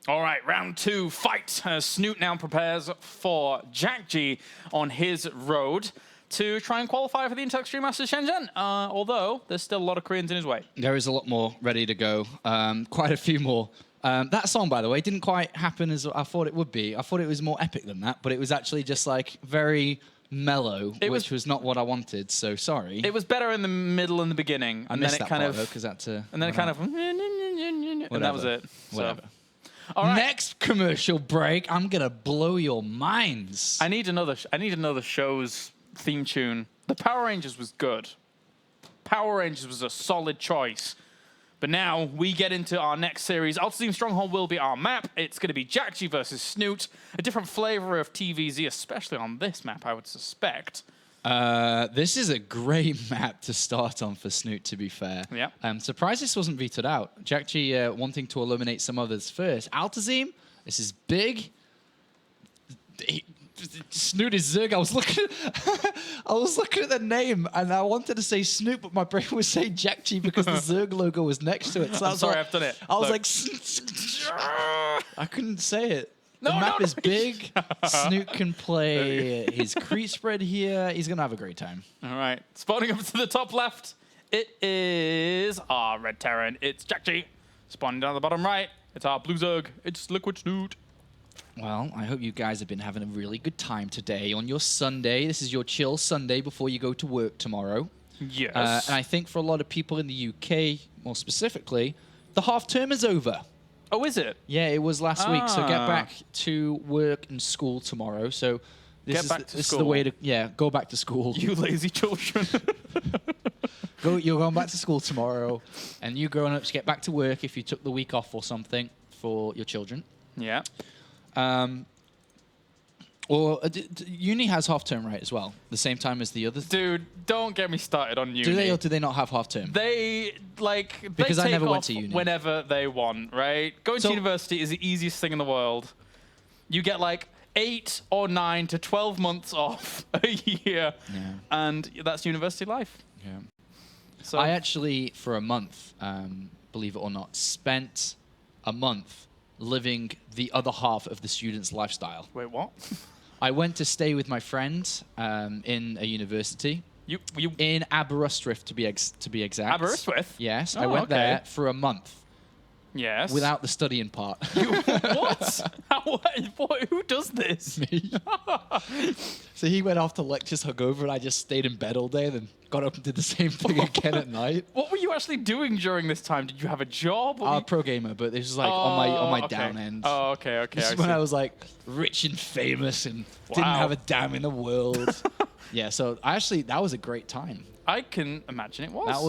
All right, round 2, fight. Snoot now prepares for jjakji on his road to try and qualify for the Intel Extreme Masters Shenzhen, although there's still a lot of Koreans in his way. There is a lot more ready to go, quite a few more. That song, by the way, didn't quite happen as I thought it would be. I thought it was more epic than that, but it was actually just like very mellow, which was not what I wanted, so sorry. It was better in the middle and the beginning. I missed that part, though, because that's a... And then it kind of... And that was it. Whatever. So. All right. Next commercial break, I'm going to blow your minds. I need another show's theme tune. The Power Rangers was good. Power Rangers was a solid choice. But now we get into our next series. Ultra Team Stronghold will be our map. It's going to be jjakji versus Snoot. A different flavor of TVZ, especially on this map, I would suspect. This is a great map to start on for Snoot, to be fair. Yeah. I'm surprised this wasn't vetoed out. jjakji wanting to eliminate some others first. Altazim, this is big. Snoot is Zerg. I was looking at the name and I wanted to say Snoot, but my brain was saying jjakji because the Zerg logo was next to it. So I'm sorry, I've done it. I was like, I couldn't say it. The map is big. Snoot can play his creep spread here. He's going to have a great time. All right. Spawning up to the top left, it is our Red Terran. It's jjakji. Spawning down the bottom right, it's our Blue Zerg. It's Liquid Snoot. Well, I hope you guys have been having a really good time today on your Sunday. This is your chill Sunday before you go to work tomorrow. Yes. And I think for a lot of people in the UK, more specifically, the half term is over. Oh, is it? Yeah, it was last week. So get back to work and school tomorrow. So this is the way to go back to school. You lazy children. You're going back to school tomorrow, and you grown-ups get back to work if you took the week off or something for your children. Yeah. Or uni has half term, right, as well, the same time as the others. Dude, don't get me started on uni. Do they or do they not have half term? Because I take never off went to uni. Whenever they want, right? Going to university is the easiest thing in the world. You get like 8 or 9 to 12 months off a year, and that's university life. Yeah. So I actually, for a month, believe it or not, spent a month living the other half of the student's lifestyle. Wait, what? I went to stay with my friend in a university. You in Aberystwyth, to be exact. Aberystwyth? Yes, Oh, I went okay. there for a month. Yes. Without the studying part. What? Who does this? Me. So he went off to lectures hungover, and I just stayed in bed all day, and then got up and did the same thing again at night. What were you actually doing during this time? Did you have a job? Pro gamer, but this was like on my down end. Oh, okay. This is when I was like rich and famous and didn't have a damn in the world. Yeah, so that was a great time. I can imagine it was. That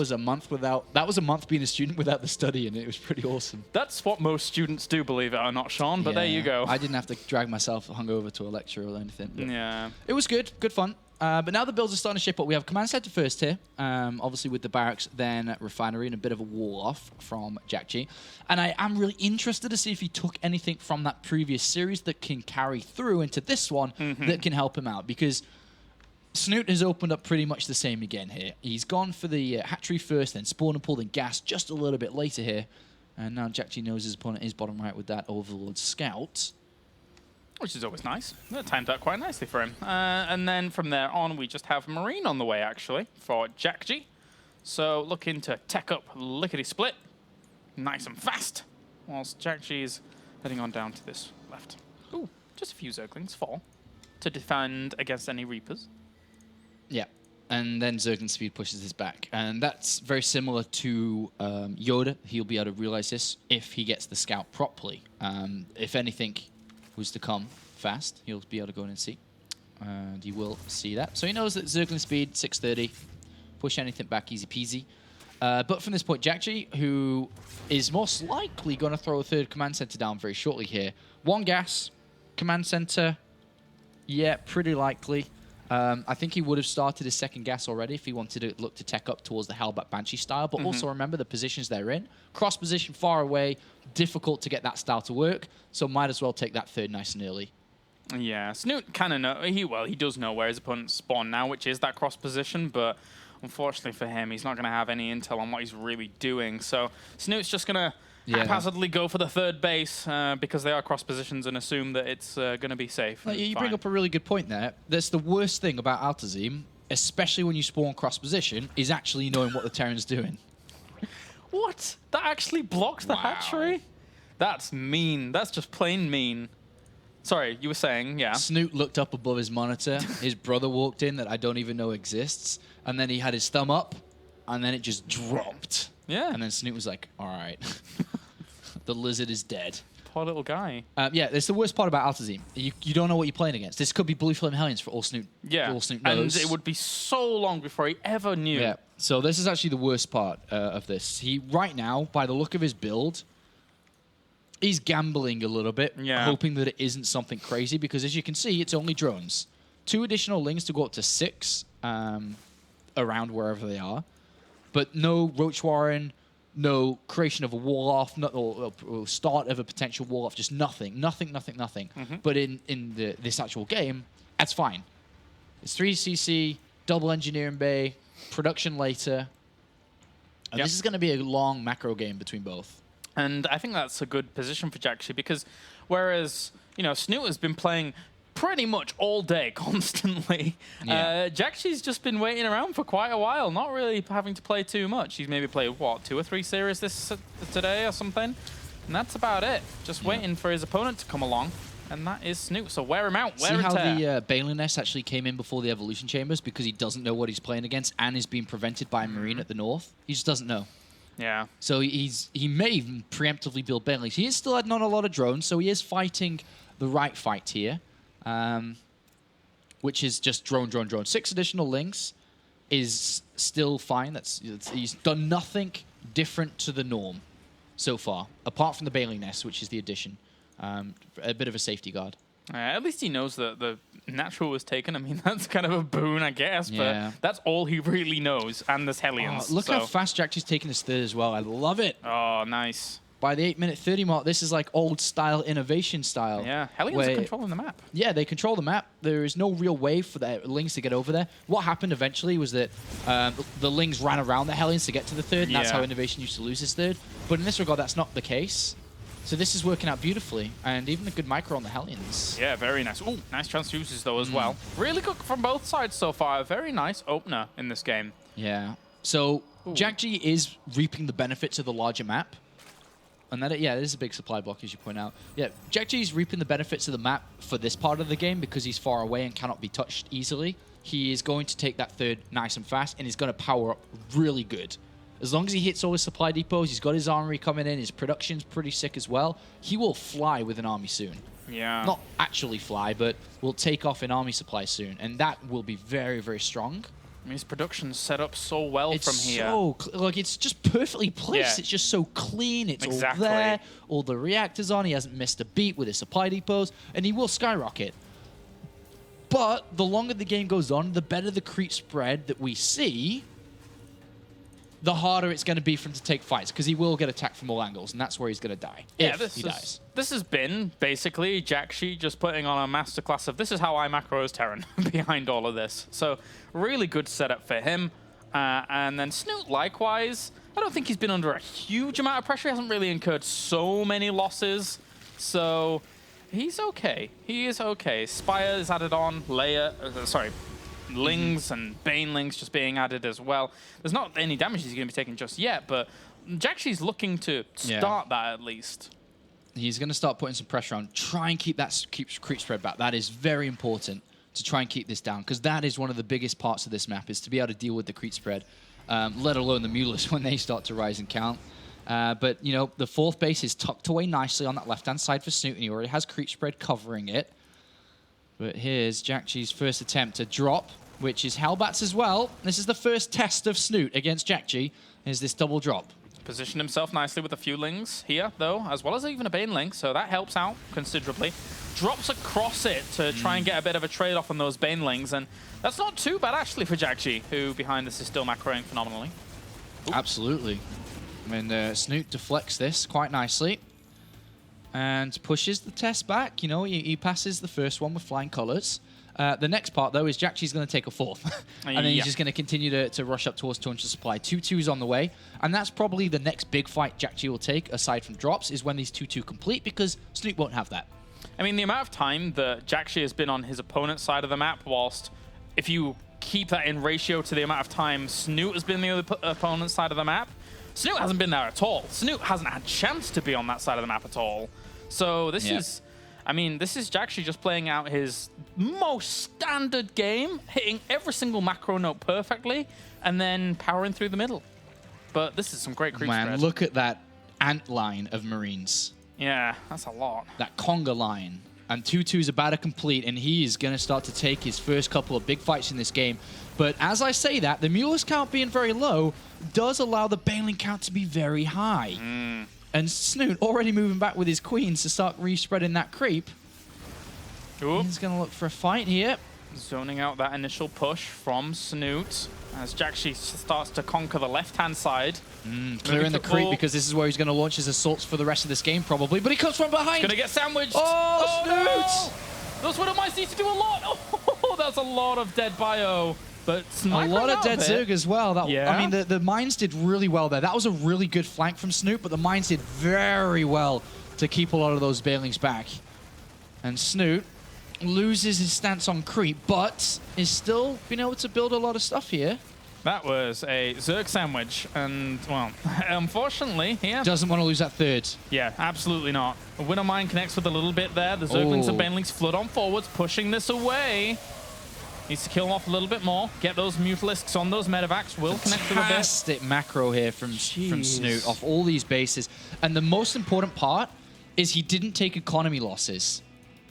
was a month being a student without the study, and it was pretty awesome. That's what most students do, believe it or not, Sean, but there you go. I didn't have to drag myself hungover to a lecture or anything. Yeah. It was good fun. But now the builds are starting to ship up. We have Command Center first here, obviously with the barracks, then Refinery, and a bit of a wall off from jjakji. And I am really interested to see if he took anything from that previous series that can carry through into this one that can help him out, because Snoot has opened up pretty much the same again here. He's gone for the hatchery first, then spawn and pull, then gas just a little bit later here. And now jjakji knows his opponent is bottom right with that Overlord Scout. Which is always nice. That timed out quite nicely for him. And then from there on, we just have Marine on the way, actually, for jjakji. So looking to tech up lickety-split. Nice and fast. Whilst jjakji is heading on down to this left. Ooh, just a few Zerglings fall to defend against any Reapers. Yeah, and then Zerglin Speed pushes his back. And that's very similar to Yoda. He'll be able to realize this if he gets the scout properly. If anything was to come fast, he'll be able to go in and see. And he will see that. So he knows that Zerglin Speed, 630, push anything back easy peasy. But from this point, jjakji, who is most likely going to throw a third command center down very shortly here. One gas, command center, yeah, pretty likely. I think he would have started his second gas already if he wanted to look to tech up towards the Hellbat Banshee style. But also remember the positions they're in. Cross position far away, difficult to get that style to work. So might as well take that third nice and early. Yeah, Snoot kind of know. He does know where his opponents spawn now, which is that cross position. But unfortunately for him, he's not going to have any intel on what he's really doing. So Snoot's just going to haphazardly go for the third base because they are cross positions and assume that it's going to be safe. You bring up a really good point there. That's the worst thing about Altazim, especially when you spawn cross position, is actually knowing what the Terran's doing. What? That actually blocked the hatchery? That's mean. That's just plain mean. Sorry, you were saying, yeah. Snoot looked up above his monitor. His brother walked in that I don't even know exists. And then he had his thumb up, and then it just dropped. Yeah. And then Snoot was like, all right. The lizard is dead. Poor little guy. Yeah, that's the worst part about Altazim. You don't know what you're playing against. This could be Blue Flame Hellions for all Snoot. Yeah, all Snoot knows. and it would be so long before he ever knew. Yeah, so this is actually the worst part of this. He, right now, by the look of his build, he's gambling a little bit, hoping that it isn't something crazy, because as you can see, it's only drones. 2 additional lings to go up to 6 around wherever they are, but no Roach Warren, no creation of a wall off, or start of a potential wall off, just nothing. But in this actual game, that's fine. It's 3CC, double engineering bay, production later, and this is going to be a long macro game between both. And I think that's a good position for jjakji because whereas, you know, Snoot has been playing pretty much all day, constantly, jjakji's just been waiting around for quite a while, not really having to play too much. He's maybe played, what, 2 or 3 series today or something? And that's about it. Just waiting for his opponent to come along. And that is Snoot. So wear him out. Wear See and how tear. the Baneling Nest actually came in before the Evolution Chambers because he doesn't know what he's playing against and is being prevented by a Marine at the north? He just doesn't know. Yeah. So he may even preemptively build Banelings. He is still adding on a lot of drones, so he is fighting the right fight here, which is just drone. 6 additional links is still fine. He's done nothing different to the norm so far, apart from the Baneling Nest, which is the addition. A bit of a safety guard. At least he knows that the natural was taken. I mean, that's kind of a boon, I guess, but that's all he really knows. And there's Hellions. Look how fast jjakji's taking his third as well. I love it. Oh, nice. By the 8-minute 30 mark, this is like old-style innovation style. Yeah, Hellions are controlling the map. Yeah, they control the map. There is no real way for the Lings to get over there. What happened eventually was that the Lings ran around the Hellions to get to the third, and that's how Innovation used to lose his third. But in this regard, that's not the case. So this is working out beautifully, and even a good micro on the Hellions. Yeah, very nice. Ooh, nice transfuses though as well. Really good from both sides so far. A very nice opener in this game. Yeah. So jjakji is reaping the benefits of the larger map. And that, it is a big supply block, as you point out. Yeah, jjakji is reaping the benefits of the map for this part of the game because he's far away and cannot be touched easily. He is going to take that third nice and fast, and he's going to power up really good. As long as he hits all his supply depots, he's got his armory coming in, his production's pretty sick as well, he will fly with an army soon. Yeah. Not actually fly, but will take off in army supply soon, and that will be very, very strong. I mean, his production's set up so well from here. Like, it's just perfectly placed. Yeah. It's just so clean. It's all there. All the reactors on. He hasn't missed a beat with his supply depots, and he will skyrocket. But the longer the game goes on, the better the creep spread that we see, the harder it's going to be for him to take fights, because he will get attacked from all angles, and that's where he's going to die. Yeah, this has been basically jjakji just putting on a masterclass of this is how I macro as Terran behind all of this. So really good setup for him. And then Snoot, likewise, I don't think he's been under a huge amount of pressure. He hasn't really incurred so many losses. So he's okay. He is okay. Spire is added on. Lings and Banelings just being added as well. There's not any damage he's going to be taking just yet, but jjakji's looking to start that at least. He's going to start putting some pressure on. Try and keep that creep spread back. That is very important to try and keep this down, because that is one of the biggest parts of this map, is to be able to deal with the creep spread, let alone the Mulas when they start to rise and count. But, you know, the 4th base is tucked away nicely on that left-hand side for Snoot, and he already has creep spread covering it. But here's jjakji's first attempt to drop, which is Hellbats as well. This is the first test of Snoot against jjakji, is this double drop. Positioned himself nicely with a few Lings here, though, as well as even a Baneling, so that helps out considerably. Drops across it to try and get a bit of a trade-off on those Banelings, and that's not too bad, actually, for jjakji, who behind this is still macroing phenomenally. Ooh. Absolutely. I mean, Snoot deflects this quite nicely and pushes the test back. You know, he passes the first one with flying colors. The next part, though, is jjakji's going to take a fourth. And then he's Yeah. just going to continue to rush up towards 200 supply. 2-2's on the way. And that's probably the next big fight jjakji will take, aside from drops, is when these 2-2 complete, because Snoot won't have that. I mean, the amount of time that jjakji has been on his opponent's side of the map, whilst if you keep that in ratio to the amount of time Snoot has been the other opponent's side of the map, Snoot hasn't been there at all. Snoot hasn't had a chance to be on that side of the map at all. So this is, I mean, this is jjakji just playing out his most standard game, hitting every single macro note perfectly, and then powering through the middle. But this is some great creep Man, spread. look at that ant line of Marines. Yeah, that's a lot. That conga line. And 2-2's about to complete, and he is going to start to take his first couple of big fights in this game. But as I say that, the Mule's count being very low does allow the Baneling count to be very high. And Snoot already moving back with his queens to start respreading that creep. Oop. He's going to look for a fight here. Zoning out that initial push from Snoot as jjakji starts to conquer the left-hand side. Clearing the creep because this is where he's going to launch his assaults for the rest of this game probably. But he comes from behind. Gonna get sandwiched. Oh, Snoot! No! Those Widow Mice need to do a lot. Oh, that's a lot of dead bio. But a lot of dead Zerg as well. That, Yeah. I mean, the mines did really well there. That was a really good flank from Snoot, but the mines did very well to keep a lot of those Banelings back. And Snoot loses his stance on creep, but is still being able to build a lot of stuff here. That was a Zerg sandwich, and, well, unfortunately, yeah. Doesn't want to lose that third. Yeah, absolutely not. A Widow Mine connects with a little bit there. The Zerglings and Banelings flood on forwards, pushing this away. Needs to kill them off a little bit more. Get those Mutalisks on those Medivacs. Will connect to the bit. Fantastic macro here from Snoot off all these bases. And the most important part is he didn't take economy losses.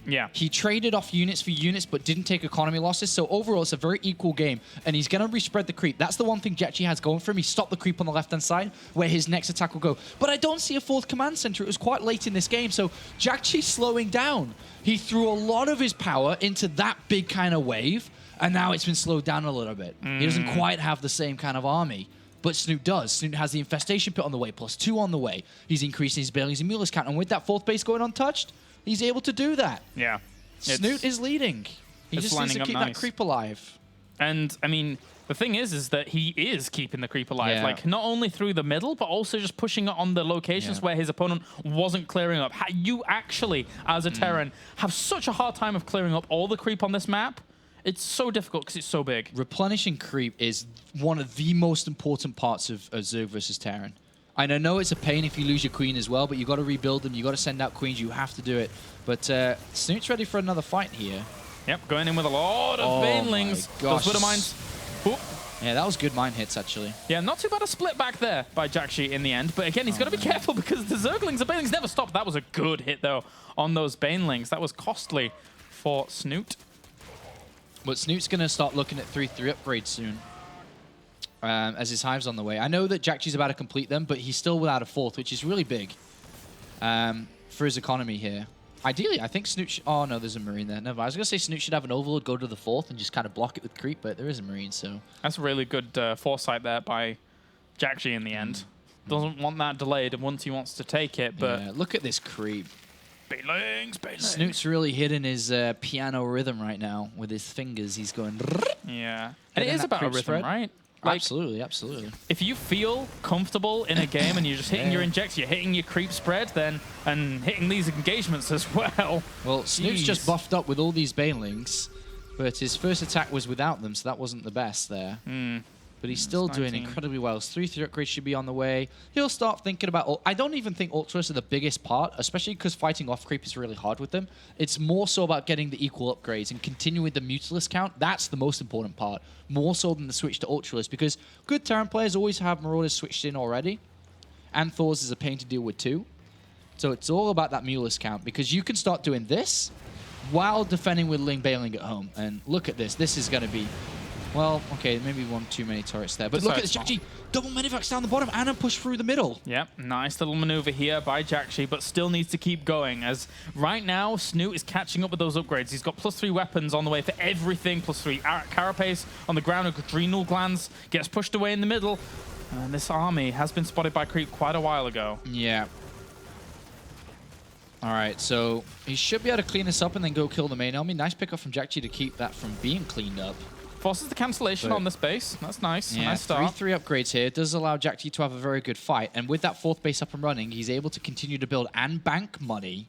Yeah. He traded off units for units, but didn't take economy losses. So overall, it's a very equal game. And he's going to respread the creep. That's the one thing jjakji has going for him. He stopped the creep on the left-hand side, where his next attack will go. But I don't see a fourth command center. It was quite late in this game. So jjakji's slowing down. He threw a lot of his power into that big kind of wave. And now it's been slowed down a little bit. He doesn't quite have the same kind of army. But Snoot does. Snoot has the infestation pit on the way, +2 on the way. He's increasing his Banelings and Mulus count. And with that fourth base going untouched, he's able to do that. Yeah. Snoot is leading. He just needs to keep that creep alive. And, I mean, the thing is that he is keeping the creep alive. Yeah. Like, not only through the middle, but also just pushing it on the locations where his opponent wasn't clearing up. You actually, as a Terran, have such a hard time of clearing up all the creep on this map. It's so difficult because it's so big. Replenishing creep is one of the most important parts of Zerg versus Terran. And I know it's a pain if you lose your queen as well, but you got to rebuild them. You got to send out queens. You have to do it. But Snoot's ready for another fight here. Yep, going in with a lot of Banelings. Those Widow Mines. Oop. Yeah, that was good mine hits, actually. Yeah, not too bad a split back there by jjakji in the end. But again, he's got to be careful because the Zerglings and Banelings never stopped. That was a good hit, though, on those Banelings. That was costly for Snoot. But Snoot's going to start looking at 3-3 upgrades soon. As his hive's on the way. I know that jjakji's about to complete them, but he's still without a fourth, which is really big for his economy here. Ideally, I think Snoot oh, no, there's a Marine there. Never. I was going to say Snoot should have an Overlord go to the fourth and just kind of block it with creep, but there is a Marine, so... That's really good foresight there by jjakji in the end. Doesn't want that delayed, and once he wants to take it, but... Yeah, look at this creep. Banelings, Banelings. Snoot's really hitting his piano rhythm right now with his fingers. He's going... Yeah. And it is about a rhythm, spread. right? Like, absolutely, absolutely. If you feel comfortable in a game and you're just hitting your injects, you're hitting your creep spread, then and hitting these engagements as well. Well, Snoot's just buffed up with all these Banelings, but his first attack was without them, so that wasn't the best there. But he's still doing incredibly well. His 3-3 upgrades should be on the way. He'll start thinking about... I don't even think Ultras are the biggest part, especially because fighting off creep is really hard with them. It's more so about getting the equal upgrades and continuing the Mutalist count. That's the most important part. More so than the switch to Ultralist, because good Terran players always have Marauders switched in already. And Thors is a pain to deal with too. So it's all about that Mutalist count, because you can start doing this while defending with Ling Baneling at home. And look at this. This is going to be... Well, okay, maybe one too many turrets there. But look at this, jjakji. Double Medivacs down the bottom and a push through the middle. Yep, nice little maneuver here by jjakji, but still needs to keep going, as right now, Snoot is catching up with those upgrades. He's got +3 weapons on the way for everything, +3 carapace on the ground, adrenal glands, gets pushed away in the middle. And this army has been spotted by creep quite a while ago. Yeah. All right, so he should be able to clean this up and then go kill the main army. Nice pickup from jjakji to keep that from being cleaned up. Forces the cancellation on this base. That's nice. Yeah, nice start. 3 upgrades here. It does allow jjakji to have a very good fight. And with that 4th base up and running, he's able to continue to build and bank money.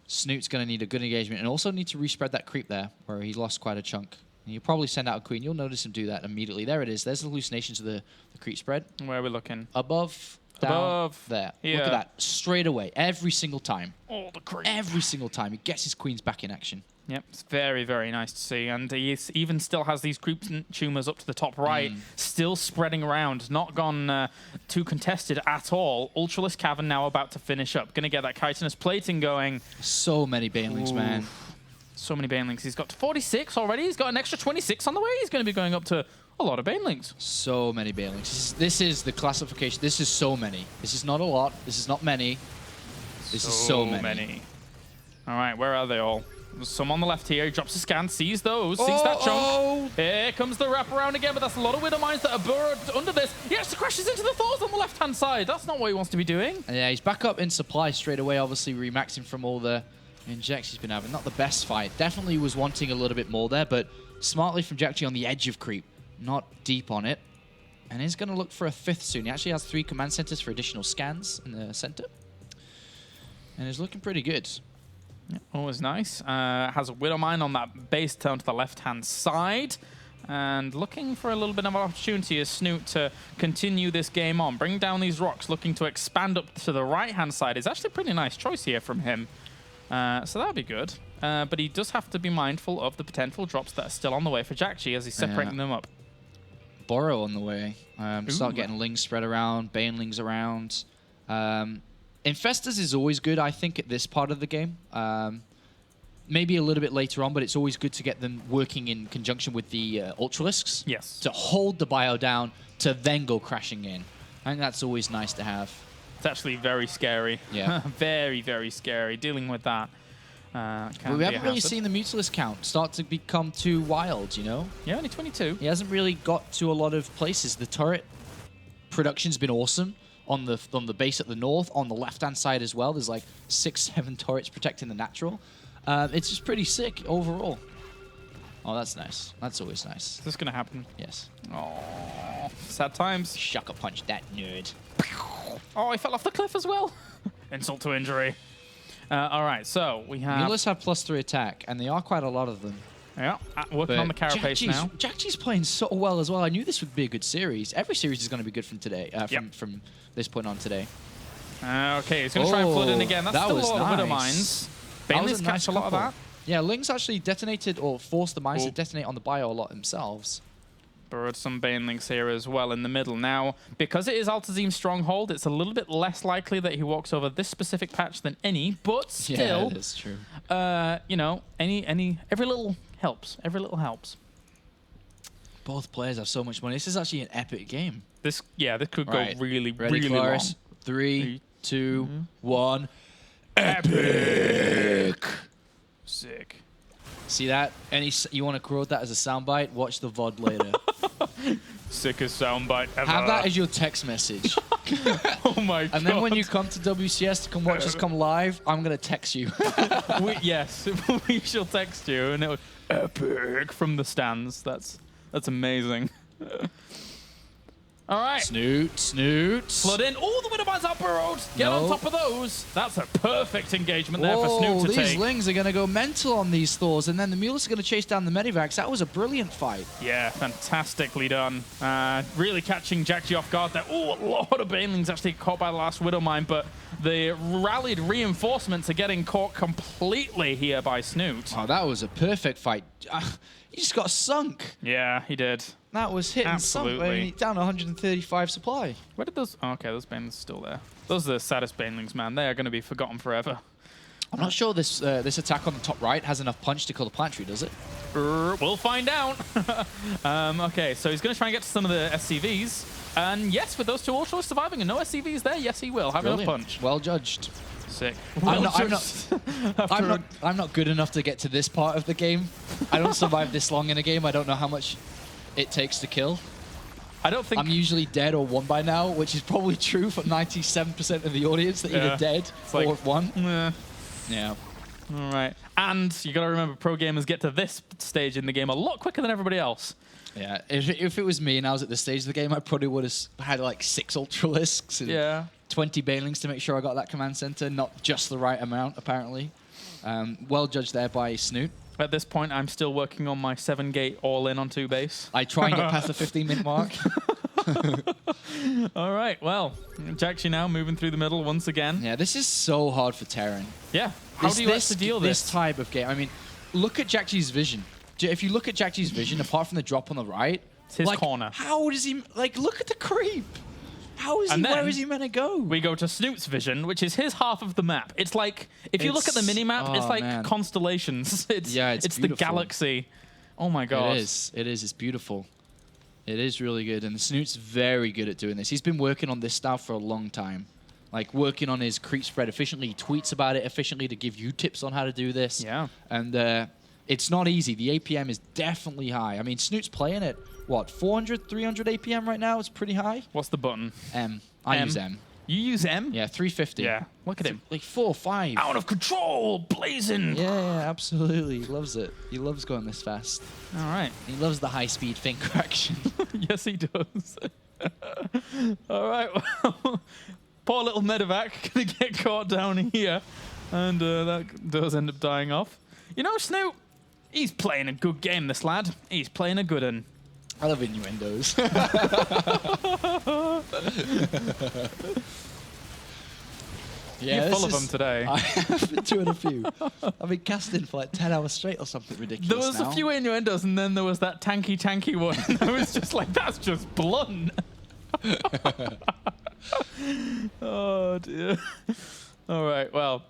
Snoot's going to need a good engagement and also need to respread that creep there, where he lost quite a chunk. And you'll probably send out a queen. You'll notice him do that immediately. There it is. There's the hallucinations of the creep spread. Where are we looking? Above, down, Above. there. Yeah. Look at that. Straight away. Every single time. Oh, the creep. Every single time. He gets his queens back in action. Yep, it's very, very nice to see. And he even still has these creep tumors up to the top right, still spreading around, not gone too contested at all. Ultralisk Cavern now about to finish up. Going to get that chitinous plating going. So many banelings, man. So many banelings. He's got 46 already. He's got an extra 26 on the way. He's going to be going up to a lot of banelings. So many banelings. This is the classification. This is so many. This is not a lot. This is not many. This is so many. All right, where are they all? There's some on the left here. He drops a scan, sees those, sees that chunk. Here comes the wraparound again, but that's a lot of Widow Mines that are burrowed under this. He actually crashes into the Thors on the left-hand side. That's not what he wants to be doing. Yeah, he's back up in supply straight away, obviously remaxing from all the injects he's been having. Not the best fight. Definitely was wanting a little bit more there, but smartly from jjakji on the edge of creep. Not deep on it. And he's going to look for a 5th soon. He actually has 3 command centers for additional scans in the center. And he's looking pretty good. Yeah, always nice. Has a Widow Mine on that base turn to the left-hand side. And looking for a little bit of opportunity as Snoot to continue this game on. Bring down these rocks, looking to expand up to the right-hand side. It's actually a pretty nice choice here from him. So that'd be good. But he does have to be mindful of the potential drops that are still on the way for jjakji as he's separating them up. Borrow on the way. Start getting lings spread around, banelings around. Infestors is always good, I think, at this part of the game. Maybe a little bit later on, but it's always good to get them working in conjunction with the Ultralisks. Yes. To hold the bio down, to then go crashing in. I think that's always nice to have. It's actually very scary. Yeah. Very, very scary dealing with that. We haven't really seen the Mutalisk count start to become too wild, you know? Yeah, only 22. He hasn't really got to a lot of places. The turret production's been awesome. On the base at the north, on the left-hand side as well, there's like 6, 7 turrets protecting the natural. It's just pretty sick overall. Oh, that's nice. That's always nice. Is this going to happen? Yes. Oh, sad times. Shucker punch that nerd. Oh, he fell off the cliff as well. Insult to injury. All right, so we have... Mules have +3 attack, and there are quite a lot of them. Yeah, working on the carapace now. jjakji's playing so well as well. I knew this would be a good series. Every series is going to be good from today, from this point on today. Okay, he's going to try and flood in again. That's still a lot of Widow Mines. Banelings catch a lot of that. Yeah, Lings actually detonated or forced the mines to detonate on the bio a lot themselves. Burrowed some Banelings here as well in the middle. Now, because it is Altazim's stronghold, it's a little bit less likely that he walks over this specific patch than any, but still, yeah, that's true. You know, every little helps. Every little helps. Both players have so much money. This is actually an epic game. This could go really, Ready, really Claris? long. 3, 2, 1. Epic! Sick. See that? You want to quote that as a soundbite? Watch the VOD later. Sickest soundbite ever. Have that as your text message. Oh my god. And then when you come to WCS to come watch us come live, I'm going to text you. Yes, we shall text you, and it was epic from the stands. That's amazing. All right. Snoot. Flood in. Oh, the Widow Mines are burrowed. Get on top of those. That's a perfect engagement there for Snoot to these take. Lings are going to go mental on these Thors, and then the Mules are going to chase down the Medivacs. That was a brilliant fight. Yeah, fantastically done. Really catching jjakji off guard there. Oh, a lot of Banelings actually caught by the last Widow Mine, but the rallied reinforcements are getting caught completely here by Snoot. Oh, that was a perfect fight. He just got sunk. Yeah, he did. That was hit and sunk. I mean, down 135 supply. Where did those... Oh, okay, those Banelings are still there. Those are the saddest Banelings, man. They are going to be forgotten forever. I'm not sure this attack on the top right has enough punch to kill the planetary, does it? We'll find out. Okay, so he's going to try and get to some of the SCVs. And yes, with those two Ultralists surviving and no SCVs there, yes, he will have enough punch. Well judged. Sick. I'm not good enough to get to this part of the game. I don't survive this long in a game. I don't know how much it takes to kill. I don't think I'm usually dead or won by now, which is probably true for 97% of the audience that either dead or won. Yeah. All right. And you got to remember, pro gamers get to this stage in the game a lot quicker than everybody else. Yeah. If it was me and I was at this stage of the game, I probably would have had like 6 Ultralisks and 20 Banelings to make sure I got that command center, not just the right amount, apparently. Well judged there by Snoot. At this point, I'm still working on my 7-gate all-in on 2 base. I try and get past the 15-minute mark. All right, well, jjakji now moving through the middle once again. Yeah, this is so hard for Terran. Yeah, how do you actually deal with this type of game? I mean, look at jjakji's vision. If you look at jjakji's vision, apart from the drop on the right, it's his corner. How does he, like, look at the creep. How is he, where is he meant to go? We go to Snoot's vision, which is his half of the map. It's like, if you look at the mini-map, it's like constellations. It's the galaxy. Oh my god. It is. It is. It's beautiful. It is really good. And Snoot's very good at doing this. He's been working on this stuff for a long time. Like, working on his creep spread efficiently. He tweets about it efficiently to give you tips on how to do this. Yeah. And it's not easy. The APM is definitely high. I mean, Snoot's playing it. What, 400, 300 APM right now? It's pretty high. What's the button? M. I use M. You use M? Yeah, 350. Yeah. Look at him. Like 4 or 5. Out of control, blazing. Yeah, absolutely. He loves it. He loves going this fast. All right. He loves the high-speed finger action. Yes, he does. All right. Well, poor little medevac gonna get caught down here, and that does end up dying off. You know, Snoot, he's playing a good game, this lad. He's playing a good one. I love innuendos. Yeah, you're full of them today. I have been doing a few. I've been casting for like 10 hours straight or something ridiculous. There was a few innuendos, and then there was that tanky one. I was just like, that's just blunt. Oh, dear. All right, well,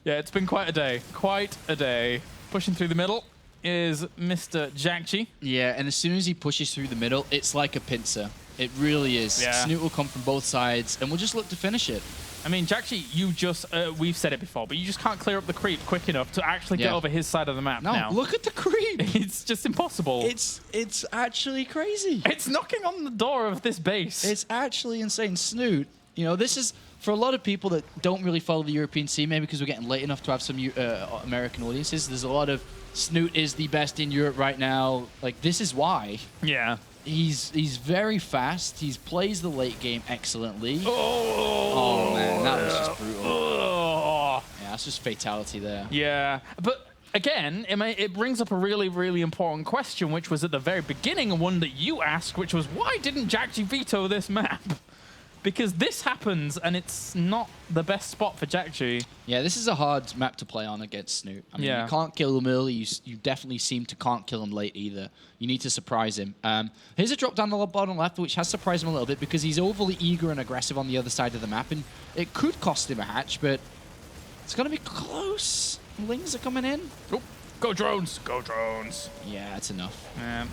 yeah, it's been quite a day. Quite a day. Pushing through the middle is Mr. jjakji. Yeah, and as soon as he pushes through the middle, it's like a pincer. It really is. Yeah. Snoot will come from both sides, and we'll just look to finish it. I mean, jjakji, you just, we've said it before, but you just can't clear up the creep quick enough to actually get over his side of the map now. Look at the creep. It's just impossible. It's actually crazy. It's knocking on the door of this base. It's actually insane. Snoot, you know, this is, for a lot of people that don't really follow the European scene, maybe because we're getting late enough to have some American audiences, there's a lot of Snoot is the best in Europe right now. Like, this is why. Yeah. He's very fast. He plays the late game excellently. Oh man, that was just brutal. Oh. Yeah, that's just fatality there. Yeah, but again, it brings up a really, really important question, which was at the very beginning, and one that you asked, which was, why didn't jjakji veto this map? Because this happens, and it's not the best spot for jjakji. Yeah, this is a hard map to play on against Snoot. I mean, you can't kill him early. You definitely seem to can't kill him late either. You need to surprise him. Here's a drop down the bottom left, which has surprised him a little bit because he's overly eager and aggressive on the other side of the map, and it could cost him a hatch, but it's going to be close. Lings are coming in. Oh, go drones. Go drones. Yeah, that's enough.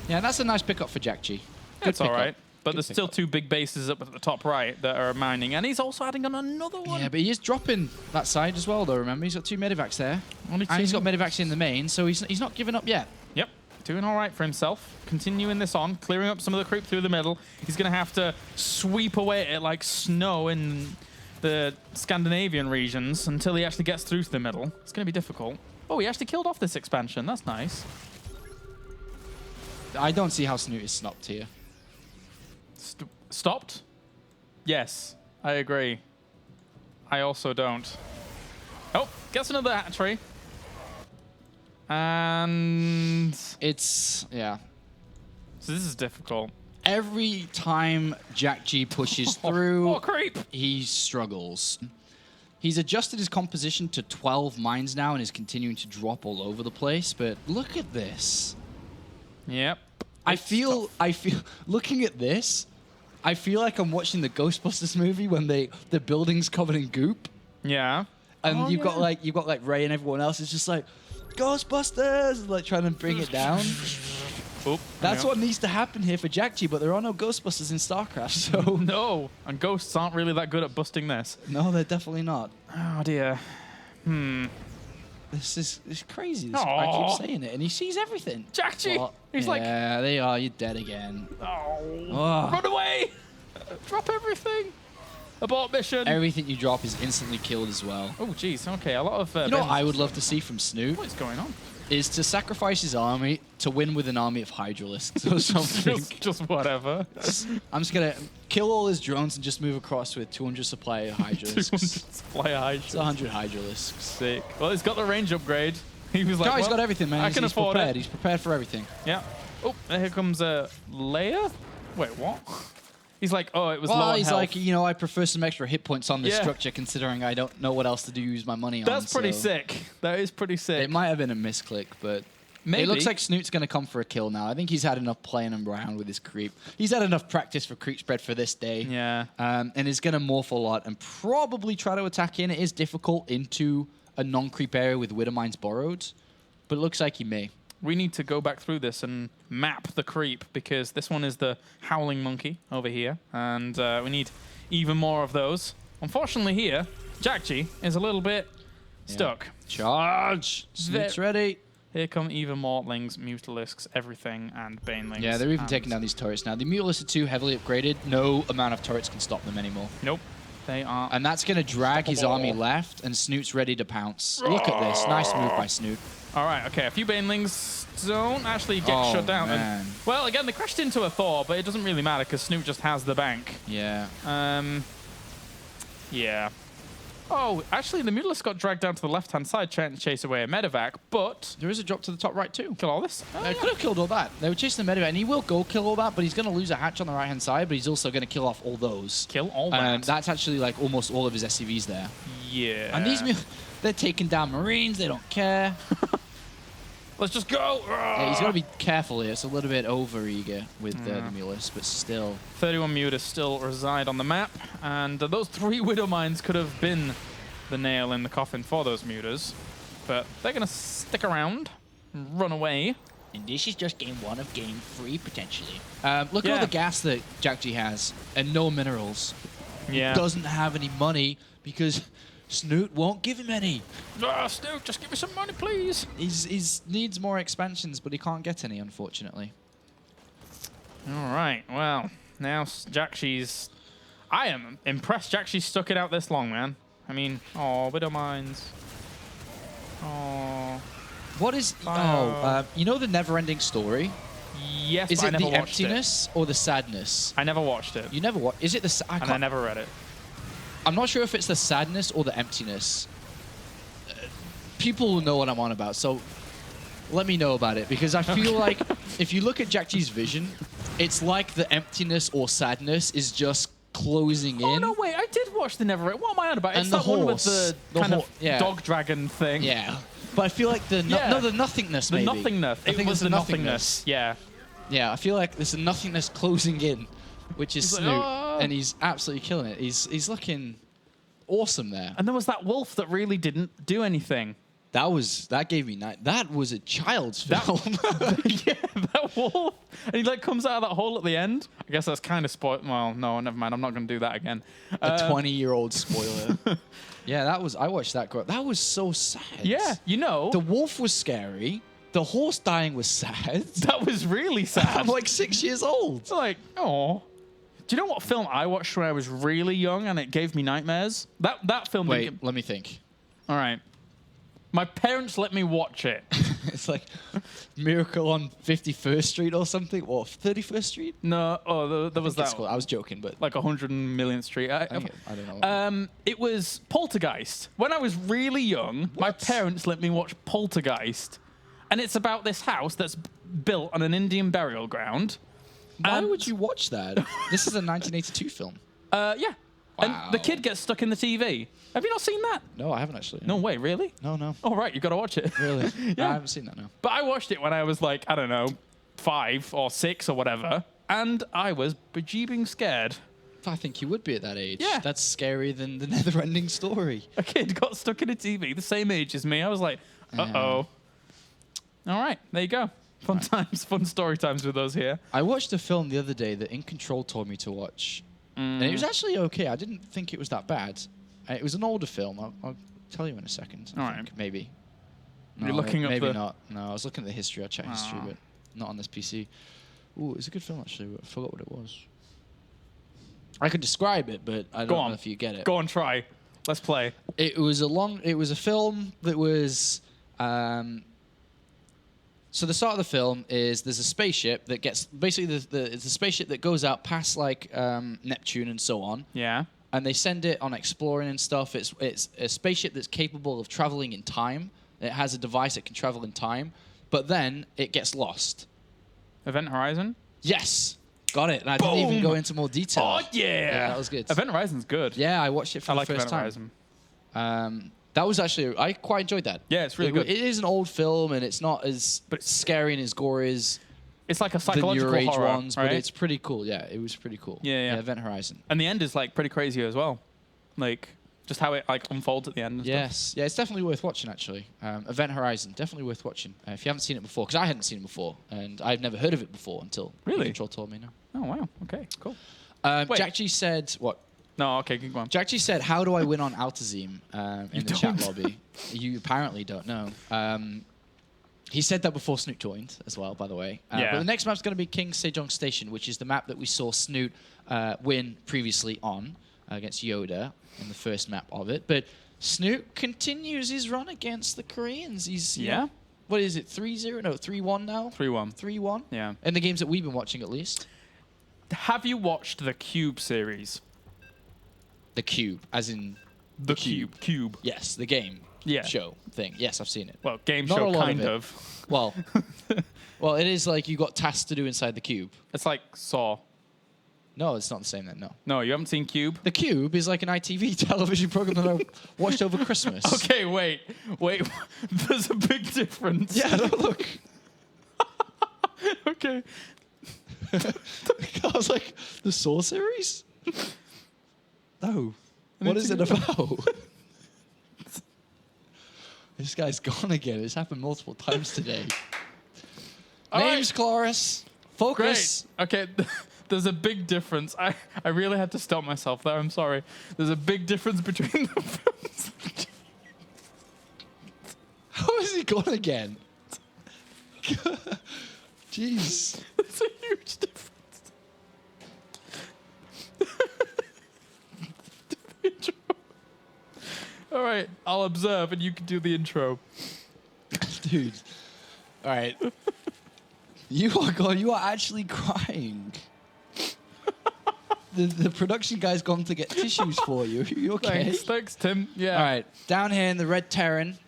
Yeah, that's a nice pickup for jjakji. That's all right. But there's still 2 big bases up at the top right that are mining, and he's also adding on another one. Yeah, but he is dropping that side as well, though, remember? He's got 2 medivacs there. And he's got medivacs in the main, so he's not giving up yet. Yep, doing all right for himself. Continuing this on, clearing up some of the creep through the middle. He's going to have to sweep away it like snow in the Scandinavian regions until he actually gets through to the middle. It's going to be difficult. Oh, he actually killed off this expansion. That's nice. I don't see how Snoot is stopped here. Stopped? Yes, I agree. I also don't. Oh, gets another hatchery. And it's, yeah. So this is difficult. Every time jjakji pushes through, creep. He struggles. He's adjusted his composition to 12 mines now and is continuing to drop all over the place, but look at this. Yep. I feel, looking at this, I feel like I'm watching the Ghostbusters movie when the building's covered in goop. Yeah. And you've got like Ray and everyone else is just like, Ghostbusters, like trying to bring it down. Oop, That's what needs to happen here for jjakji, but there are no Ghostbusters in StarCraft, so... No, and ghosts aren't really that good at busting this. No, they're definitely not. Oh, dear. This is crazy. I keep saying it, and he sees everything. Jjakji! He's like... Yeah, they are. You're dead again. Oh. Run away! Drop everything! Abort mission! Everything you drop is instantly killed as well. Oh, jeez. Okay, a lot of... you know what I would love to see from Snoot? What is going on? Is to sacrifice his army to win with an army of Hydralisks or something. just whatever. I'm just going to kill all his drones and just move across with 200 supply of Hydralisks. 200 supply of Hydralisks. It's 100 Hydralisks. Sick. Well, he's got the range upgrade. He was like, no, he's got everything, man. I can afford prepared. it. He's prepared for everything. Yeah. Oh, here comes a Leia. Wait, what? He's like, oh, it was low on he's health. like, you know, I prefer some extra hit points on this structure considering I don't know what else to use my money on. That's pretty sick. That is pretty sick. It might have been a misclick, but maybe. It looks like Snoot's going to come for a kill now. I think he's had enough playing around with his creep. He's had enough practice for creep spread for this day. Yeah. And is going to morph a lot and probably try to attack in. It is difficult into a non-creep area with Widow Mines borrowed, but it looks like he may. We need to go back through this and map the creep because this one is the Howling Monkey over here, and we need even more of those. Unfortunately here, jjakji is a little bit stuck. Charge! Snoot's ready. Here come even more Lings, Mutalisks, everything, and Banelings. Yeah, they're even taking down these turrets now. The Mutalisks are too heavily upgraded. No amount of turrets can stop them anymore. Nope. They are. And that's going to drag his army left, and Snoot's ready to pounce. Look at this. Nice move by Snoot. All right, okay. A few Banelings don't actually get shut down. Man. And, well, again, they crashed into a Thor, but it doesn't really matter because Snoot just has the bank. Yeah. Yeah. Oh, actually, the Mutalisk got dragged down to the left-hand side trying to chase away a medevac, but... There is a drop to the top right, too. Kill all this? They could have killed all that. They were chasing the medevac, and he will go kill all that, but he's going to lose a hatch on the right-hand side, but he's also going to kill off all those. Kill all that? That's actually, like, almost all of his SCVs there. Yeah. And these... They're taking down Marines. They don't care. Let's just go! Yeah, he's got to be careful here. It's a little bit over-eager with the Mulus, but still. 31 Mutas still reside on the map, and those 3 Widow Mines could have been the nail in the coffin for those Mutas, but they're going to stick around and run away. And this is just game 1 of game 3, potentially. Look at all the gas that jjakji has, and no minerals. Yeah. He doesn't have any money because Snoot won't give him any. Snoot, just give me some money, please. He's needs more expansions, but he can't get any, unfortunately. All right, well, now jjakji's... I am impressed jjakji stuck it out this long, man. I mean, oh, Widow Mines. Oh. What is... you know the never-ending story? Yes, is but it I never the watched emptiness or the sadness? I never watched it. You never watched... Is it the... And I never read it. I'm not sure if it's the sadness or the emptiness. People will know what I'm on about, so let me know about it, because I feel like if you look at jjakji's vision, it's like the emptiness or sadness is just closing in. Oh, no, wait, I did watch the Never... What am I on about? It's And that the one with horse. the kind of dog dragon thing. Yeah. But I feel like the... No, the nothingness, maybe. The nothingness. It was the nothingness. Yeah. Yeah, I feel like there's a nothingness closing in, which is Snoot, like, and he's absolutely killing it. He's looking awesome there. And there was that wolf that really didn't do anything. That gave me night. That was a child's film. Yeah, that wolf. And he like comes out of that hole at the end. I guess that's kind of spoiled. Well, no, never mind. I'm not going to do that again. A 20-year-old spoiler. Yeah, that was. I watched that. That was so sad. Yeah, you know. The wolf was scary. The horse dying was sad. That was really sad. I'm like 6 years old. It's like, oh. Do you know what film I watched when I was really young and it gave me nightmares? That film. Wait, let me think. All right. My parents let me watch it. It's like Miracle on 51st Street or something, or 31st Street. No, there was that. I was joking, but like 100 millionth Street. I don't know. It was Poltergeist. When I was really young, my parents let me watch Poltergeist, and it's about this house that's built on an Indian burial ground. Why would you watch that? This is a 1982 film. Yeah. Wow. And the kid gets stuck in the TV. Have you not seen that? No, I haven't actually. No way, really? No. Oh, right, you got to watch it. Really? Yeah. I haven't seen that, no. But I watched it when I was like, I don't know, 5 or 6 or whatever, and I was bejeebing scared. I think you would be at that age. Yeah. That's scarier than the never-ending story. A kid got stuck in a TV the same age as me. I was like, uh-oh. All right, there you go. Fun times, fun story times with us here. I watched a film the other day that In Control told me to watch. And it was actually okay. I didn't think it was that bad. It was an older film. I'll tell you in a second. I think, maybe. You're looking up maybe the... not. No, I was looking at the history. I checked history, but not on this PC. Ooh, it's a good film actually. But I forgot what it was. I could describe it, but I don't know if you get it. Go on, try. Let's play. It was a film that was. So the start of the film is there's a spaceship that gets basically it's a spaceship that goes out past like Neptune and so on. Yeah. And they send it on exploring and stuff. It's a spaceship that's capable of traveling in time. It has a device that can travel in time, but then it gets lost. Event Horizon? Yes. Got it. And I didn't even go into more detail. Oh, yeah. Yeah, that was good. Event Horizon's good. Yeah, I watched it for the first Event time. Horizon. That was actually, I quite enjoyed that. Yeah, it's really good. It is an old film, and it's not as scary and as gory as it's like a the psychological New Age horror, ones, right? but it's pretty cool. Yeah, it was pretty cool. Yeah. Event Horizon. And the end is like pretty crazy as well. Like, just how it like unfolds at the end and stuff. Yeah, it's definitely worth watching, actually. Event Horizon, definitely worth watching. If you haven't seen it before, because I hadn't seen it before, and I've never heard of it before until Control told me. No. Oh, wow. Okay, cool. Jackie said, what? No, okay, keep going. Jackie said, how do I win on Altazim in the chat lobby? You apparently don't know. He said that before Snoot joined as well, by the way. Yeah. But the next map's going to be King Sejong Station, which is the map that we saw Snoot win previously on against Yoda in the first map of it. But Snoot continues his run against the Koreans. He's what is it, 3-0? No, 3-1 now? 3-1. 3-1? Yeah. In the games that we've been watching, at least. Have you watched the Cube series? The Cube, as in... The Cube. Yes, the game show thing. Yes, I've seen it. Well, game Not show, a lot kind of of. Well, it is like you got tasks to do inside the Cube. It's like Saw. No, it's not the same then, no. No, you haven't seen Cube? The Cube is like an ITV television program that I watched over Christmas. Okay, wait. There's a big difference. Yeah, no, look. Okay. I was like, the Saw series? No. What is it about? This guy's gone again. It's happened multiple times today. Names, Cloris. Focus. Great. Okay, there's a big difference. I really had to stop myself there. I'm sorry. There's a big difference between the films. How is he gone again? Jeez. There's a huge difference. All right, I'll observe and you can do the intro. Dude. All right. You are actually crying. The production guy's gone to get tissues for you. Are you okay? Thanks, Tim. Yeah. All right. Down here in the red Terran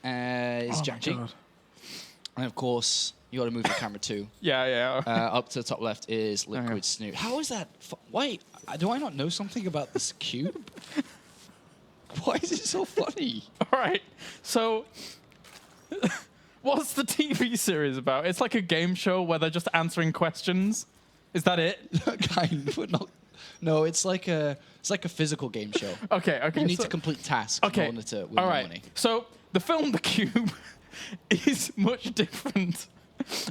is jjakji. And of course, you got to move the camera too. Yeah. Up to the top left is Liquid Snoot. How is that? Wait, do I not know something about this cube? Why is it so funny? All right. So, what's the TV series about? It's like a game show where they're just answering questions. Is that it? Kind of, but not. No, it's like a physical game show. Okay. You need to complete tasks in order to win money. So the film The Cube is much different,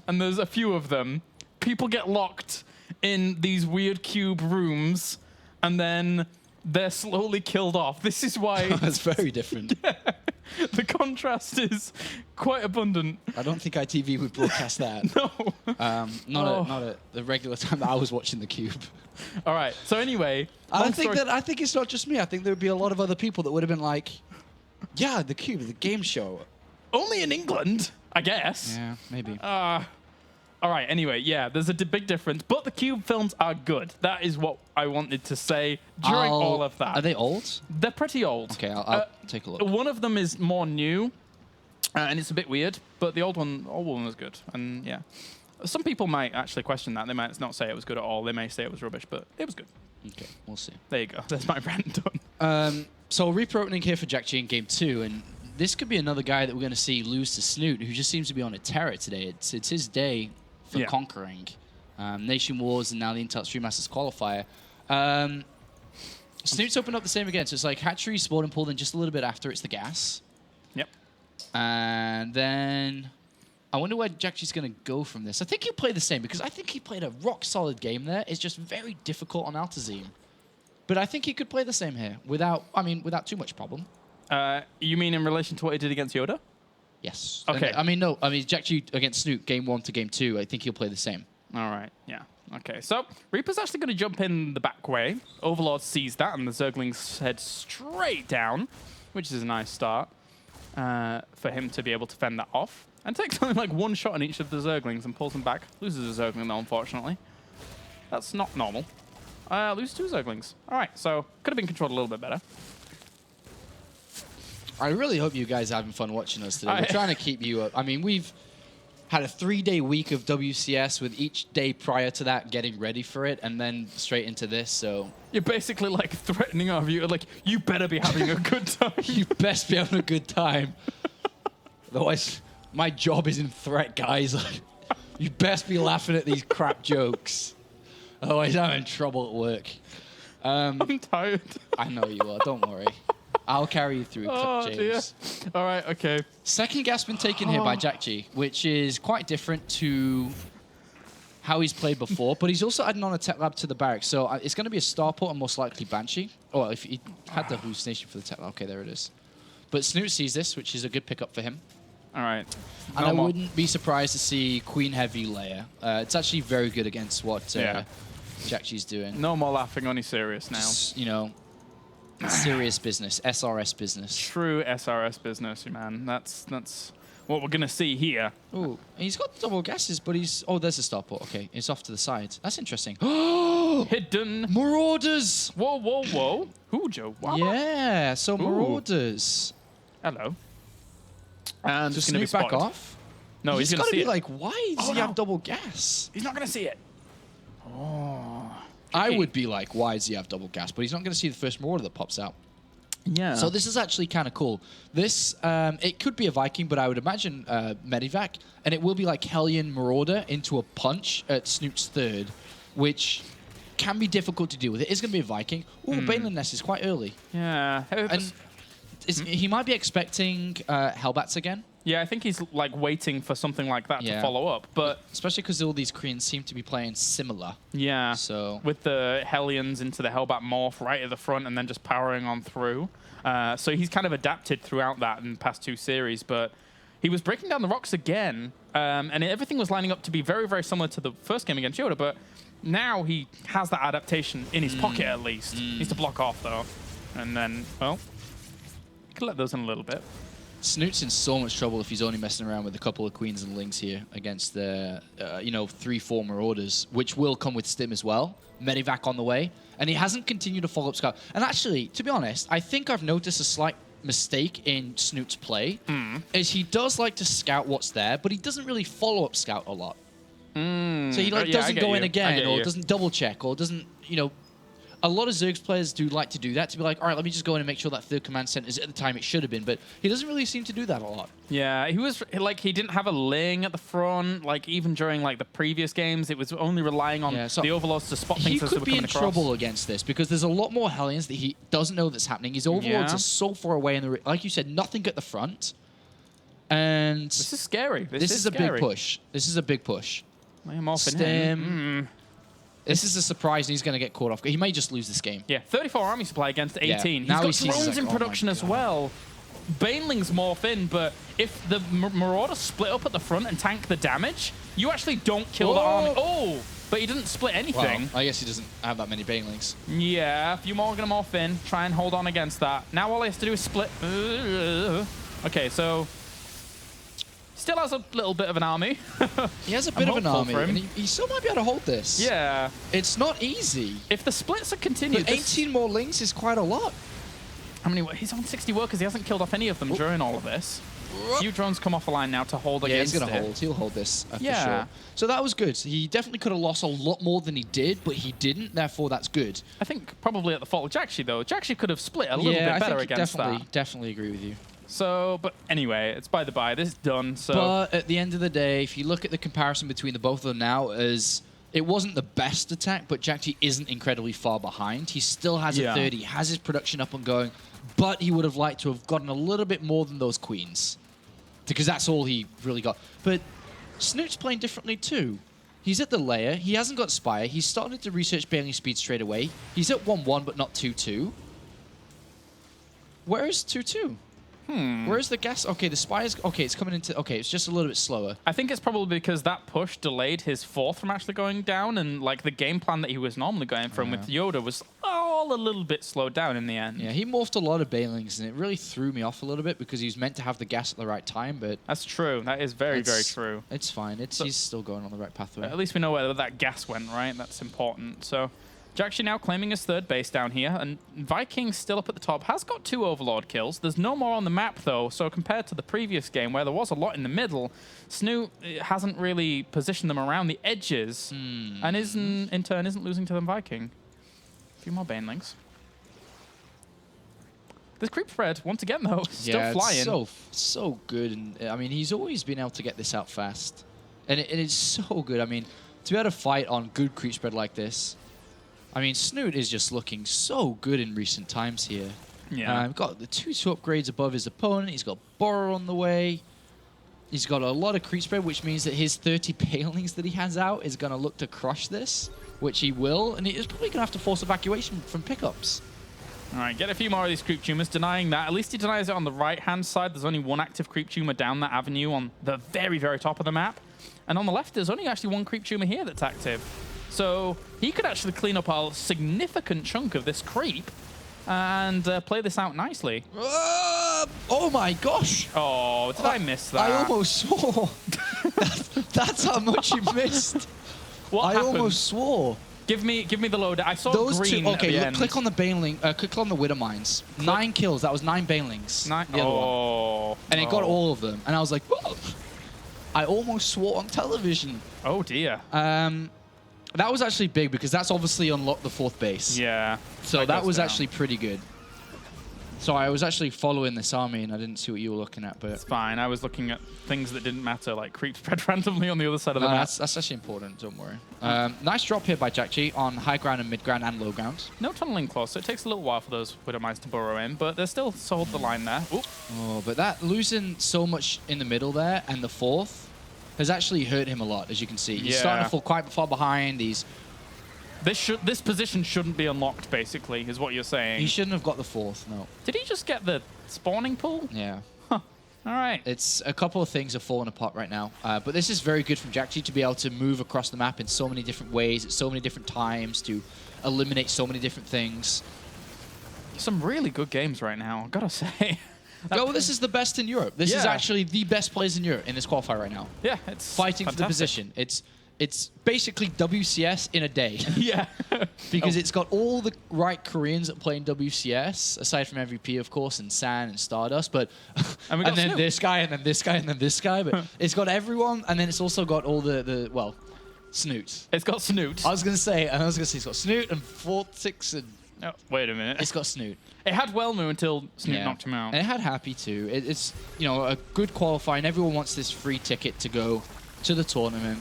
and there's a few of them. People get locked in these weird cube rooms, and then they're slowly killed off. This is why... That's very different. Yeah, the contrast is quite abundant. I don't think ITV would broadcast that. No. Not at the regular time that I was watching The Cube. All right. So anyway... I think it's not just me. I think there would be a lot of other people that would have been like, yeah, The Cube, the game show. Only in England, I guess. Yeah, maybe. All right, anyway, yeah, there's a big difference, but the Cube films are good. That is what I wanted to say during all of that. Are they old? They're pretty old. Okay, I'll take a look. One of them is more new, and it's a bit weird, but the old one was good. And yeah, some people might actually question that. They might not say it was good at all. They may say it was rubbish, but it was good. Okay, we'll see. There you go. That's my rant done. So Reaper opening here for jjakji in game 2, and this could be another guy that we're going to see lose to Snoot, who just seems to be on a tear today. It's his day for conquering. Nation Wars and now the Intel Stream Masters Qualifier. Snoot's opened up the same again, so it's like hatchery, spawn and pulled in just a little bit after it's the gas. Yep. And then I wonder where jjakji's going to go from this. I think he'll play the same because I think he played a rock-solid game there. It's just very difficult on Altazim. But I think he could play the same here without too much problem. You mean in relation to what he did against Yoda? Yes. Okay. And, I mean, no. I mean, jjakji against Snoot, game 1 to game 2, I think he'll play the same. All right, yeah. Okay, so Reaper's actually going to jump in the back way. Overlord sees that, and the Zerglings head straight down, which is a nice start for him to be able to fend that off. And takes something like one shot on each of the Zerglings and pulls them back. Loses a Zergling, though, unfortunately. That's not normal. Loses 2 Zerglings. All right, so could have been controlled a little bit better. I really hope you guys are having fun watching us today. We're trying to keep you up. I mean, we've had a 3-day week of WCS with each day prior to that getting ready for it, and then straight into this, so... You're basically, like, threatening our viewer, like, you better be having a good time. You best be having a good time. Otherwise, my job is in threat, guys. Like, you best be laughing at these crap jokes. Otherwise, I'm in trouble at work. I'm tired. I know you are, don't worry. I'll carry you through, James. Dear. All right, okay. Second gas been taken here by jjakji, which is quite different to how he's played before, but he's also adding on a tech lab to the barracks, so it's going to be a starport and most likely Banshee. Oh, if he had the hallucination for the tech lab, okay, there it is. But Snoot sees this, which is a good pickup for him. All right. And I wouldn't be surprised to see Queen Heavy layer. It's actually very good against what jjakji's doing. No more laughing, only serious now. Just, you know, serious business, SRS business. True SRS business, man. That's what we're gonna see here. Oh, he's got double gases, but he's... Oh, there's a starport. Okay, it's off to the side. That's interesting. Hidden Marauders! Whoa, whoa, whoa. Who, Joe? What? Yeah, so Marauders. Hello. And Just gonna be Snoot back spotted. off? No, he's gonna gotta see be it. like, why does he have double gas? He's not gonna see it. Oh. I would be like, why does he have double gas? But he's not going to see the first Marauder that pops out. Yeah. So this is actually kind of cool. This, it could be a Viking, but I would imagine Medivac. And it will be like Hellion Marauder into a punch at Snoot's third, which can be difficult to deal with. It is going to be a Viking. Ooh, Baneland Nest is quite early. Yeah. And he might be expecting Hellbats again. Yeah, I think he's like waiting for something like that to follow up, but especially because all these Koreans seem to be playing similar. Yeah. So with the Hellions into the Hellbat morph right at the front and then just powering on through. So he's kind of adapted throughout that in the past 2 series, but he was breaking down the rocks again, and everything was lining up to be very, very similar to the first game against Yoda, but now he has that adaptation in his pocket at least. He needs to block off though, and then, well, you can let those in a little bit. Snoot's in so much trouble if he's only messing around with a couple of Queens and Lings here against the, 3-4 Marauders, which will come with Stim as well. Medivac on the way. And he hasn't continued to follow up Scout. And actually, to be honest, I think I've noticed a slight mistake in Snoot's play, is he does like to scout what's there, but he doesn't really follow up Scout a lot. So he doesn't go in again, or doesn't double check, or doesn't, a lot of Zerg's players do like to do that, to be like, all right, let me just go in and make sure that third command center is at the time it should have been, but he doesn't really seem to do that a lot. Yeah, he was like, he didn't have a Ling at the front, like even during like the previous games, it was only relying on the Overlords to spot things as they were coming across. He could be in trouble against this because there's a lot more Hellions that he doesn't know that's happening. His Overlords are so far away, in like you said, nothing at the front. And this is scary. This is a big push. This is a big push. Stim. This is a surprise, and he's going to get caught off. He may just lose this game. Yeah, 34 army supply against 18. Yeah. He's got drones in production as well. Banelings morph in, but if the Marauder split up at the front and tank the damage, you actually don't kill the army. Oh, but he doesn't split anything. Well, I guess he doesn't have that many Banelings. Yeah, a few more are going to morph in. Try and hold on against that. Now all he has to do is split. Okay, so still has a little bit of an army. He has a bit of an army, and he still might be able to hold this. Yeah. It's not easy. If the splits are continued... But 18 more Lings is quite a lot. How many? He's on 60 workers. He hasn't killed off any of them during all of this. A few drones come off the line now to hold against it. Yeah, he's going to hold. He'll hold this for sure. So that was good. He definitely could have lost a lot more than he did, but he didn't. Therefore, that's good. I think probably at the fault of jjakji, though. jjakji could have split a little bit better against that. Definitely agree with you. So, but anyway, it's by the by. This is done. So, but at the end of the day, if you look at the comparison between the both of them now, as it wasn't the best attack, but jjakji isn't incredibly far behind. He still has a 30, has his production up and going, but he would have liked to have gotten a little bit more than those Queens, because that's all he really got. But Snoot's playing differently too. He's at the layer. He hasn't got Spire. He's started to research Bailey speed straight away. He's at 1-1, but not 2-2. Where is 2-2? Where's the gas? Okay, the spire's... Okay, it's coming into... Okay, it's just a little bit slower. I think it's probably because that push delayed his fourth from actually going down, and like the game plan that he was normally going from with Yoda was all a little bit slowed down in the end. Yeah, he morphed a lot of Banelings, and it really threw me off a little bit because he was meant to have the gas at the right time, but... That's true. That is very, very true. It's fine. He's still going on the right pathway. At least we know where that gas went, right? That's important. So... jjakji now claiming his third base down here, and Viking's still up at the top. Has got 2 Overlord kills. There's no more on the map, though, so compared to the previous game, where there was a lot in the middle, Snoot hasn't really positioned them around the edges, and in turn isn't losing to them Viking. A few more Banelings. This creep spread, once again, though, still flying. It's so good. And I mean, he's always been able to get this out fast. And it's so good. I mean, to be able to fight on good creep spread like this, I mean, Snoot is just looking so good in recent times here. Yeah. Got the 2 upgrades above his opponent. He's got Borrow on the way. He's got a lot of creep spread, which means that his 30 Palings that he has out is going to look to crush this, which he will. And he's probably going to have to force evacuation from pickups. All right, get a few more of these creep tumors, denying that. At least he denies it on the right-hand side. There's only 1 active creep tumor down that avenue on the very, very top of the map. And on the left, there's only actually 1 creep tumor here that's active. So he could actually clean up a significant chunk of this creep and play this out nicely. Oh my gosh! Oh, did I miss that? I almost swore. That's how much you missed. What happened? I almost swore. Give me the load. I saw those green 2. at the end. Click on the Baneling. Click on the Widow Mines. 9 kills. That was 9 Banelings. 9. The other one. And it got all of them. And I was like, whoa. I almost swore on television. Oh dear. That was actually big because that's obviously unlocked the 4th base. Yeah. So that was actually pretty good. So I was actually following this army and I didn't see what you were looking at, but... It's fine. I was looking at things that didn't matter, like creep spread randomly on the other side of the map. That's actually important, don't worry. Nice drop here by jjakji on high ground and mid ground and low ground. No tunneling close, so it takes a little while for those Widow Mines to burrow in, but they're still sold the line there. Oop. Oh, but that losing so much in the middle there and the 4th has actually hurt him a lot, as you can see. He's starting to fall quite far behind. This position shouldn't be unlocked, basically, is what you're saying. He shouldn't have got the 4th, no. Did he just get the spawning pool? Yeah. Huh. All right. It's a couple of things are falling apart right now. But this is very good from jjakji to be able to move across the map in so many different ways, at so many different times, to eliminate so many different things. Some really good games right now, I've got to say. This is the best in Europe. This is actually the best players in Europe in this qualifier right now. Yeah, it's fighting fantastic. for the position. It's basically WCS in a day. Yeah. Because it's got all the right Koreans that play in WCS, aside from MVP, of course, and San and Stardust, but and then this guy, and then this guy, and then this guy. But it's got everyone, and then it's also got all the Snoot. It's got Snoot. I was going to say it's got Snoot and 4-6 and... Oh, wait a minute. It's got Snoot. It had Wellmu until Snoot knocked him out. And it had Happy too. It's a good qualifier, and everyone wants this free ticket to go to the tournament.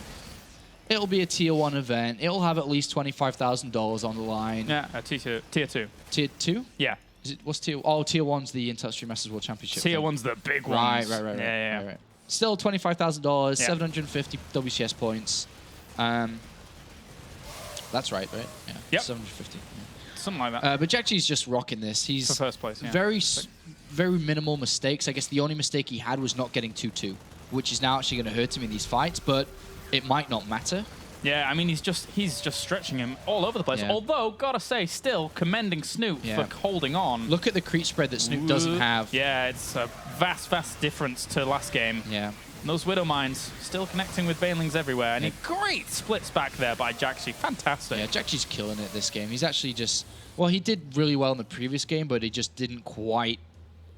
It'll be a tier 1 event. It'll have at least $25,000 on the line. Yeah, tier 2. Tier 2? Yeah. What's tier? Oh, tier 1's the Industry Masters World Championship. Tier 1's the big ones. Right. Yeah. Still $25,000, 750 WCS points. That's right? Yeah. Yep. 750. Something like that. But jjakji's just rocking this. He's for first place. Yeah. Very minimal mistakes. I guess the only mistake he had was not getting 2-2, which is now actually going to hurt him in these fights, but it might not matter. Yeah, I mean, he's just stretching him all over the place. Yeah. Although, gotta say, still commending Snoot for holding on. Look at the creep spread that Snoot doesn't have. Yeah, it's a vast difference to last game. Yeah. And those Widow Mines still connecting with Banelings everywhere. And a great splits back there by jjakji. Fantastic. Yeah, jjakji's killing it this game. He's actually just... Well, he did really well in the previous game, but he just didn't quite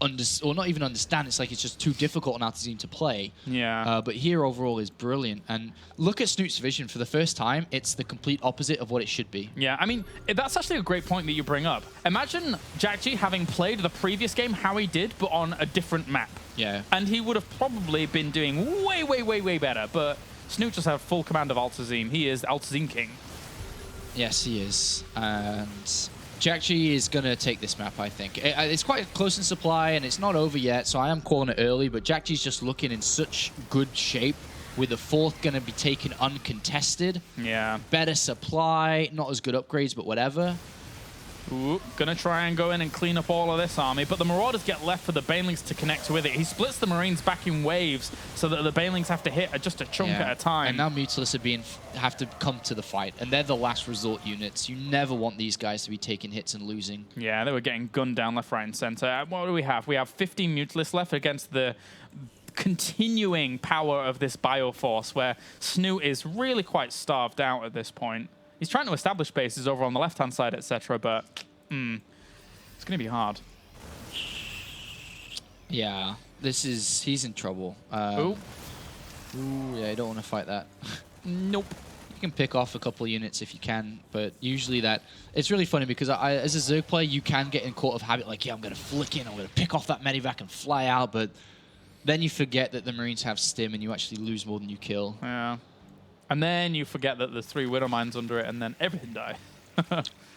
or not even understand. It's like it's just too difficult on our team to play. Yeah. But here overall is brilliant. And look at Snoot's vision. For the first time, it's the complete opposite of what it should be. Yeah, I mean, that's actually a great point that you bring up. Imagine jjakji having played the previous game how he did, but on a different map. Yeah. And he would have probably been doing way better. But Snoot just has full command of Altazim. He is Altazim King. Yes, he is. And jjakji is going to take this map, I think. It's quite close in supply, and it's not over yet, so I am calling it early, but jjakji's just looking in such good shape, with the 4th going to be taken uncontested. Yeah. Better supply, not as good upgrades, but whatever. Ooh, gonna try and go in and clean up all of this army, but the Marauders get left for the Banelings to connect with it. He splits the Marines back in waves so that the Banelings have to hit just a chunk at a time. And now Mutalists have to come to the fight, and they're the last resort units. You never want these guys to be taking hits and losing. Yeah, they were getting gunned down left, right, and center. What do we have? We have 15 Mutalists left against the continuing power of this Bioforce, where Snoot is really quite starved out at this point. He's trying to establish bases over on the left-hand side, etc., but it's going to be hard. Yeah, he's in trouble. Ooh, yeah, you don't want to fight that. nope. You can pick off a couple of units if you can, but usually it's really funny because as a Zerg player, you can get in caught of habit, like, yeah, I'm going to flick in, I'm going to pick off that medivac and fly out, but then you forget that the Marines have stim and you actually lose more than you kill. Yeah. And then you forget that there's 3 Widow Mines under it, and then everything die.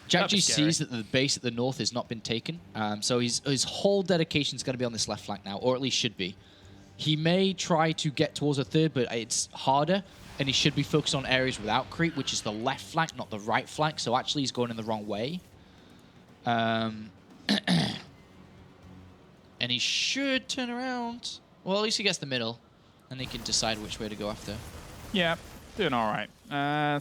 Jjakji sees that the base at the north has not been taken, so his whole dedication is going to be on this left flank now, or at least should be. He may try to get towards a third, but it's harder, and he should be focused on areas without creep, which is the left flank, not the right flank, so actually he's going in the wrong way. And he should turn around. Well, at least he gets the middle, and he can decide which way to go after. Yeah. Doing all right.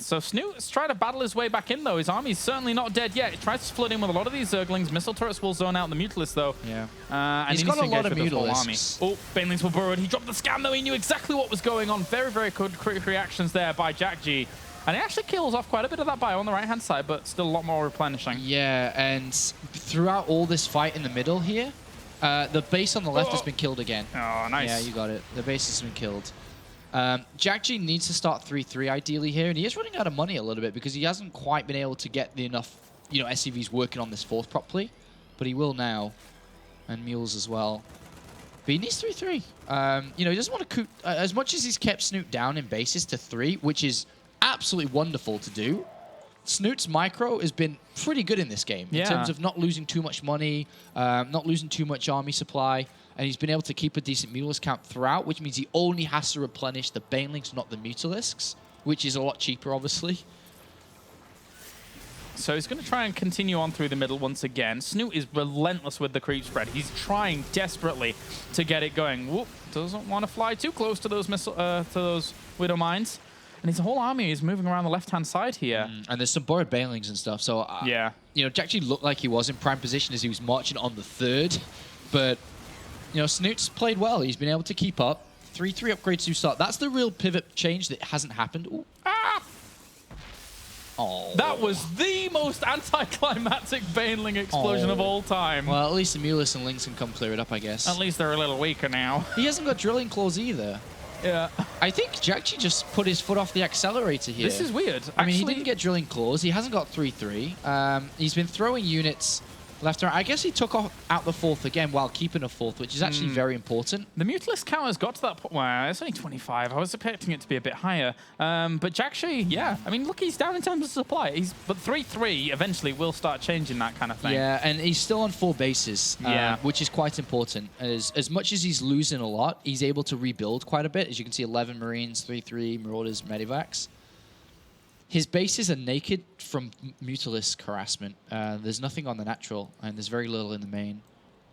So Snoot's trying to battle his way back in, though. His army's certainly not dead yet. He tries to flood in with a lot of these Zerglings. Missile turrets will zone out the Mutalists, though. Yeah. And he's got a lot of Mutalists. Oh, Banelings were burrowed. He dropped the scan, though. He knew exactly what was going on. Very, very good quick reactions there by jjakji. And he actually kills off quite a bit of that bio on the right-hand side, but still a lot more replenishing. Yeah, and throughout all this fight in the middle here, the base on the left has been killed again. Oh, nice. Yeah, you got it. The base has been killed. jjakji needs to start 3-3 ideally here, and he is running out of money a little bit because he hasn't quite been able to get enough, SCVs working on this force properly, but he will now, and mules as well. But he needs 3-3. He doesn't want to as much as he's kept Snoot down in bases to 3, which is absolutely wonderful to do. Snoot's micro has been pretty good in this game in terms of not losing too much money, not losing too much army supply. And he's been able to keep a decent Mutalist count throughout, which means he only has to replenish the Banelings, not the Mutalisks, which is a lot cheaper, obviously. So he's going to try and continue on through the middle once again. Snoot is relentless with the creep spread. He's trying desperately to get it going. Whoop, doesn't want to fly too close to those Widow Mines. And his whole army is moving around the left-hand side here. And there's some borrowed Banelings and stuff. So, jjakji looked like he was in prime position as he was marching on the third. But Snoot's played well. He's been able to keep up. 3-3 upgrades to start. That's the real pivot change that hasn't happened. Ooh. Ah! Oh. That was the most anticlimactic Baneling explosion of all time. Well, at least the Mulus and Lynx can come clear it up, I guess. At least they're a little weaker now. He hasn't got drilling claws either. Yeah. I think jjakji just put his foot off the accelerator here. This is weird. I mean, he didn't get drilling claws. He hasn't got 3-3. He's been throwing units left and right. I guess he took out the fourth again while keeping a fourth, which is actually very important. The Mutalist count has got to that point. Well, it's only 25. I was expecting it to be a bit higher. But jjakji, yeah. I mean, look, he's down in terms of supply. But 3-3 eventually will start changing that kind of thing. Yeah, and he's still on 4 bases, which is quite important. As much as he's losing a lot, he's able to rebuild quite a bit. As you can see, 11 Marines, 3-3, Marauders, Medivacs. His bases are naked from Mutalist harassment. There's nothing on the natural, and there's very little in the main,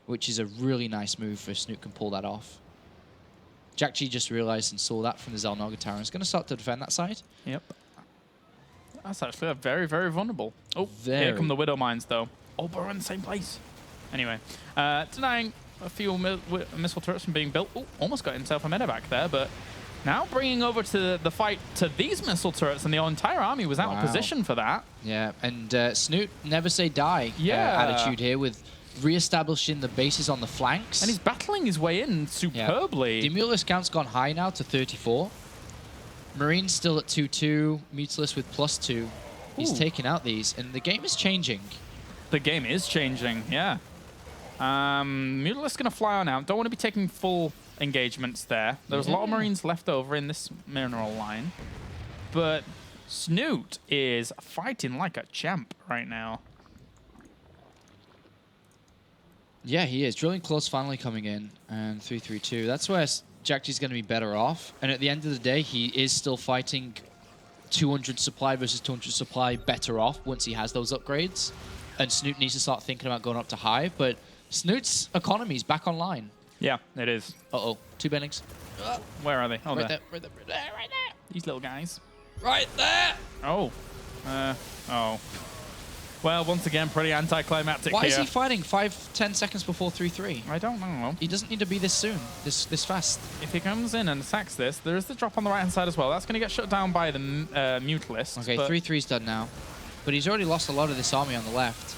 which is a really nice move if Snoot can pull that off. jjakji just realized and saw that from the Xel'Naga Tower and is going to start to defend that side. Yep. That's actually very, very vulnerable. Oh, very. Here come the Widow Mines, though. Oh, but we're in the same place. Anyway, denying a few missile turrets from being built. Oh, almost got himself a medevac there, but now bringing over to the fight to these missile turrets, and the entire army was out of position for that. Yeah, and Snoot never say die attitude here with re-establishing the bases on the flanks. And he's battling his way in superbly. The Mulus count's gone high now to 34. Marine's still at 2-2. Mutalist with +2. He's taking out these, and the game is changing. The game is changing, yeah. Mutalist's going to fly on out. Don't want to be taking full engagements there. There's a lot of Marines left over in this mineral line. But Snoot is fighting like a champ right now. Yeah, he is. Drilling Claws finally coming in, and 3-3-2. That's where jjakji's going to be better off. And at the end of the day, he is still fighting 200 supply versus 200 supply better off once he has those upgrades. and Snoot needs to start thinking about going up to hive. But Snoot's economy is back online. Yeah, it is. Uh-oh. 2 banelings. Where are they? Oh, Right there. there, right there, right there, right there. These little guys. Right there! Oh. Oh. Well, once again, pretty anticlimactic Why here. is he fighting 5-10 seconds before 3-3? I don't know. He doesn't need to be this soon, this fast. If he comes in and sacks this, there is the drop on the right-hand side as well. That's going to get shut down by the Mutalist. Okay, 3-3's done now. But he's already lost a lot of this army on the left.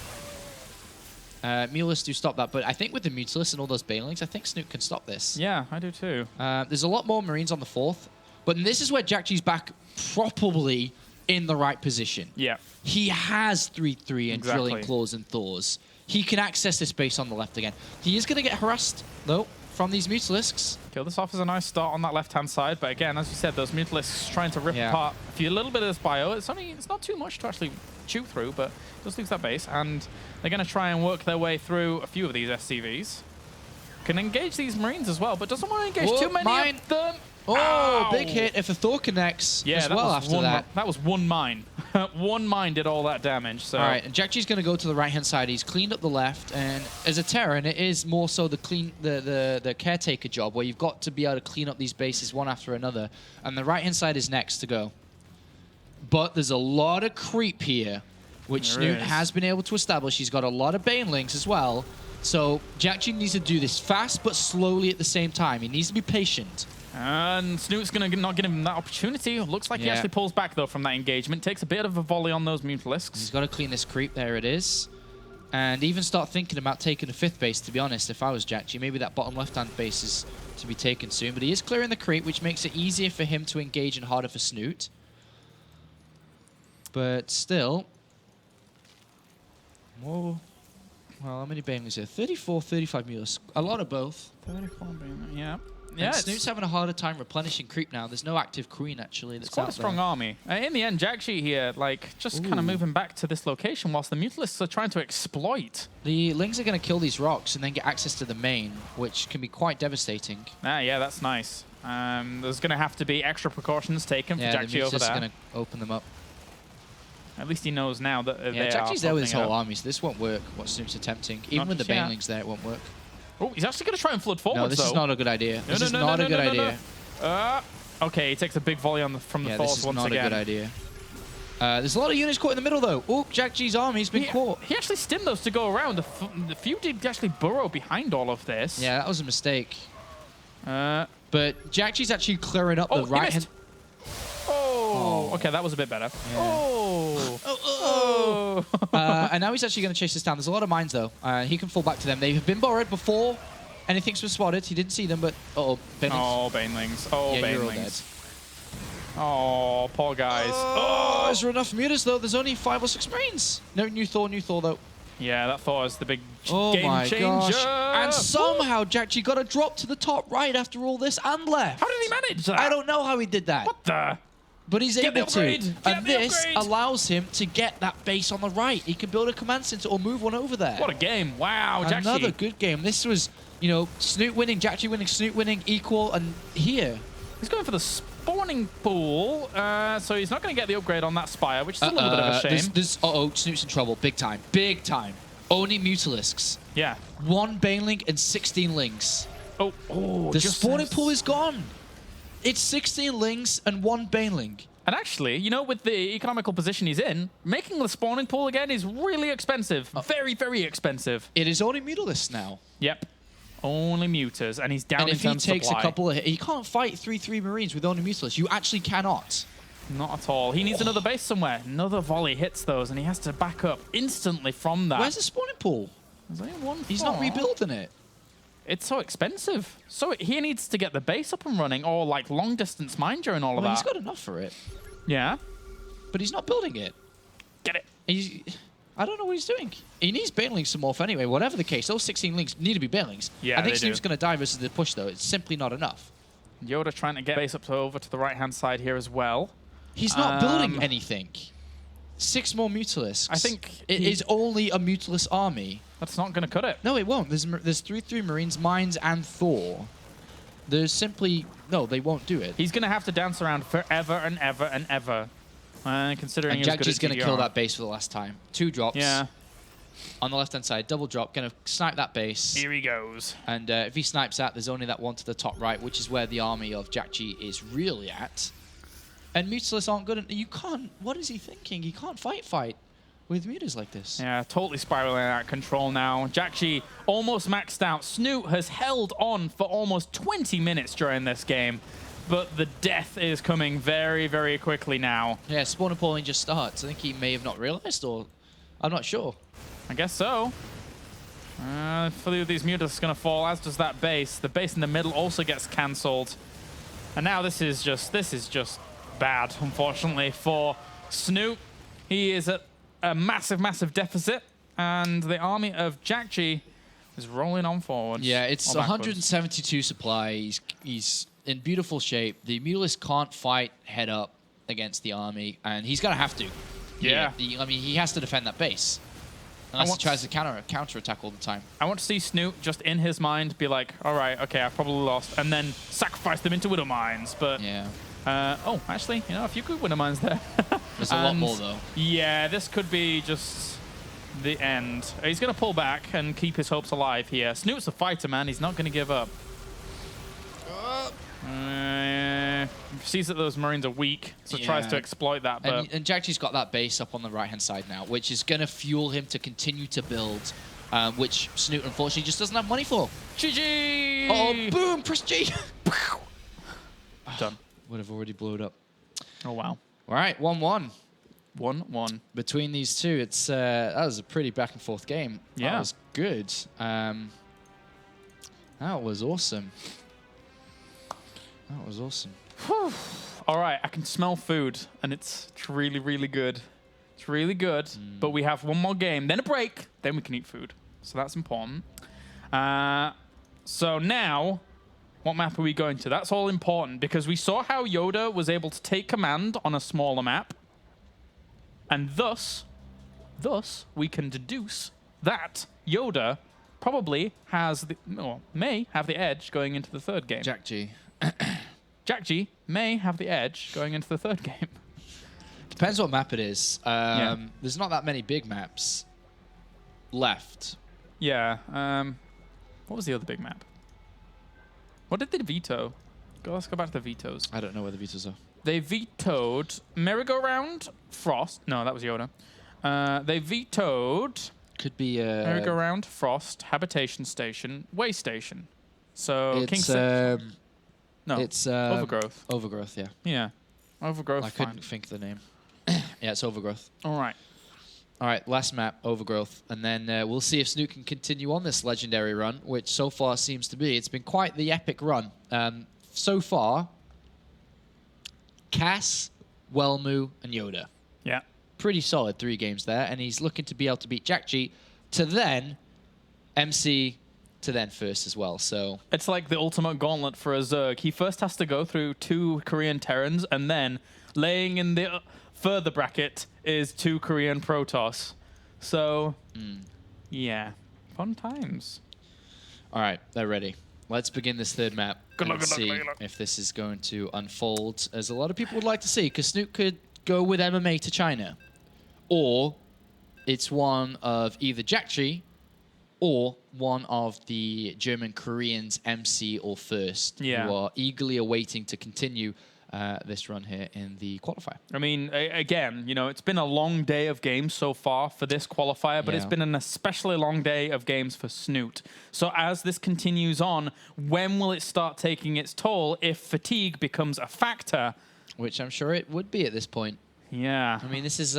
Mulists do stop that, but I think with the Mutalist and all those banelings, I think Snoot can stop this. Yeah, I do too. There's a lot more Marines on the 4th, but this is where jakji's back probably in the right position. Yeah. He has 3-3 and Exactly. Drilling Claws and Thors. He can access this base on the left again. He is going to get harassed, though, from these Mutalisks. Kill this off as a nice start on that left-hand side, but again, as you said, those Mutalisks trying to rip apart a little bit of this bio. It's not too much to actually chew through, but just lose that base, and they're going to try and work their way through a few of these SCVs. Can engage these Marines as well, but doesn't want to engage too many of them. Oh, Ow! big hit if a Thor connects as well after that. That was one mine. One mine did all that damage. So. All right, and jakji's going to go to the right-hand side. He's cleaned up the left, and as a Terran, it is more so the caretaker job, where you've got to be able to clean up these bases one after another, and the right-hand side is next to go. But there's a lot of creep here, which Snoot has been able to establish. He's got a lot of banelings as well, so jakji needs to do this fast but slowly at the same time. He needs to be patient. And Snoot's going to not give him that opportunity. Looks like he actually pulls back, though, from that engagement. Takes a bit of a volley on those Mutalisks. He's got to clean this creep. There it is. And even start thinking about taking a 5th base, to be honest, if I was jakji. Maybe that bottom left-hand base is to be taken soon. But he is clearing the creep, which makes it easier for him to engage and harder for Snoot. But still... Whoa. Well, how many banelings here? 34, 35 mules. A lot of both. 34 banelings, yeah. Yeah, Snoot's having a harder time replenishing creep now. There's no active queen, actually. That's it's quite a strong army. In the end, jakji here, like, just kind of moving back to this location whilst the Mutalists are trying to exploit. The Lings are going to kill these rocks and then get access to the main, which can be quite devastating. Yeah, that's nice. There's going to have to be extra precautions taken for jakji over there. Yeah, going to open them up. At least he knows now that they are. jakji's there with his whole army, so this won't work, what Snoot's attempting. Even with the banelings there, it won't work. Oh, he's actually going to try and flood forward. No, this is not a good idea. This is not a good idea. Okay, he takes a big volley on from the force once again. Yeah, this is not a good idea. There's a lot of units caught in the middle, though. Oh, jakji's army's been caught. He actually stimmed those to go around. The few did actually burrow behind all of this. Yeah, that was a mistake. But jakji's actually clearing up the right hand. Oh, okay, that was a bit better. Yeah. And now he's actually going to chase this down. There's a lot of mines, though. He can fall back to them. They have been borrowed before anything's been spotted. He didn't see them, but... Uh-oh, banelings. Oh, banelings. Oh, yeah, banelings. You're all dead. Oh, poor guys. Oh, is there enough mutas, though? There's only 5 or 6 Marines. No, new Thor, though. Yeah, that Thor is the big game changer. Gosh. And somehow jakji got a drop to the top right after all this and left. How did he manage that? I don't know how he did that. What the... But he's able to. And this allows him to get that base on the right. He can build a command center or move one over there. What a game. Wow, jakji. Another good game. This was, you know, Snoot winning, jakji winning, Snoot winning, equal, and here. He's going for the spawning pool, so he's not going to get the upgrade on that Spire, which is a little bit of a shame. Uh-oh, Snoot's in trouble. Big time. Big time. Only Mutalisks. Yeah. 1 Baneling and 16 Lings. Oh, the spawning pool is gone. It's 16 Lings and 1 Baneling. And actually, you know, with the economical position he's in, making the spawning pool again is really expensive. Very, very expensive. It is only Mutalisks now. Yep. Only Mutas, and he's down in terms of supply. And if he takes a couple of hits, he can't fight 3-3 Marines with only Mutalisks. You actually cannot. Not at all. He needs another base somewhere. Another volley hits those, and he has to back up instantly from that. Where's the spawning pool? There's only one. He's not rebuilding it. It's so expensive. So he needs to get the base up and running, or like long distance mine during all of that. He's got enough for it. Yeah. But he's not building it. Get it. I don't know what he's doing. He needs banelings some more anyway. Whatever the case, those 16 links need to be banelings. Yeah, I think Snoot's going to die versus the push, though. It's simply not enough. Yoda trying to get base up over to the right-hand side here as well. He's not building anything. 6 more Mutalisks. I think it is only a Mutalist army. That's not going to cut it. No, it won't. There's 3 Marines, Mines, and Thor. There's simply... No, they won't do it. He's going to have to dance around forever and ever and ever. Considering and jakji's going to kill that base for the last time. 2 drops. Yeah. on the left-hand side, double drop, going to snipe that base. Here he goes. And if he snipes that, there's only that one to the top right, which is where the army of Jakji is really at. And Mutalists aren't good. You can't. What is he thinking? He can't fight with mutas like this. Yeah, totally spiraling out of control now. Jakji almost maxed out. Snoot has held on for almost 20 minutes during this game, but the death is coming very, very quickly now. Yeah, spawner pulling just starts. I think he may have not realized, or I'm not sure. I guess so. Fully, these mutas are going to fall, as does that base. The base in the middle also gets cancelled. And now this is just bad, unfortunately, for Snoot. He is at a massive, massive deficit, and the army of Jakji is rolling on forward. Yeah, it's 172 supply. He's in beautiful shape. The Mutalist can't fight head up against the army, and he's going to have to. Yeah. I mean, he has to defend that base. Unless he tries to counter attack all the time. I want to see Snoot just in his mind be like, all right, okay, I've probably lost, and then sacrifice them into Widow Mines. But yeah. Oh, actually, you know, a few good Widow Mines there. There's a lot more, though. Yeah, this could be just the end. He's going to pull back and keep his hopes alive here. Snoot's a fighter, man. He's not going to give up. Sees that those Marines are weak, so tries to exploit that. But and Jakji's got that base up on the right-hand side now, which is going to fuel him to continue to build, which Snoot, unfortunately, just doesn't have money for. GG! Oh, boom! Press G! Done. Would have already blown up. Oh, wow. All right, 1-1. 1-1. Between these two, it's that was a pretty back-and-forth game. Yeah. That was good. That was awesome. That was awesome. Whew. All right, I can smell food, and it's really, really good. It's really good, but we have one more game, then a break, then we can eat food. So that's important. So now, what map are we going to? That's all important, because we saw how Yoda was able to take command on a smaller map, and thus, we can deduce that Yoda probably has may have the edge going into the third game. Jakji. Jakji may have the edge going into the third game. Depends what map it is. There's not that many big maps left. Yeah. What was the other big map? What did they veto? Let's go back to the vetoes. I don't know where the vetoes are. They vetoed Merry-Go-Round, Frost. No, that was Yoda. They vetoed Could be Merry-Go-Round, Frost, Habitation Station, Way Station. So it's, King no, it's Overgrowth. Overgrowth, yeah. Yeah, Overgrowth. I couldn't think of the name. Yeah, it's Overgrowth. All right. All right, last map, Overgrowth, and then we'll see if Snoot can continue on this legendary run, which so far seems to be. It's been quite the epic run. So far, Cass, Welmu, and Yoda. Yeah. Pretty solid 3 games there, and he's looking to be able to beat Jakji to then MC to then first as well. So it's like the ultimate gauntlet for a Zerg. He first has to go through 2 Korean Terrans, and then laying in the further bracket is 2 Korean Protoss. So, yeah, fun times. All right, they're ready. Let's begin this third map and see good luck. if this is going to unfold as a lot of people would like to see, because Snoot could go with MMA to China, or it's one of either Jakji or one of the German Koreans, MC or First, who are eagerly awaiting to continue this run here in the qualifier. I mean, again, you know, it's been a long day of games so far for this qualifier, but it's been an especially long day of games for Snoot. So as this continues on, when will it start taking its toll if fatigue becomes a factor? Which I'm sure it would be at this point. Yeah. I mean, this is,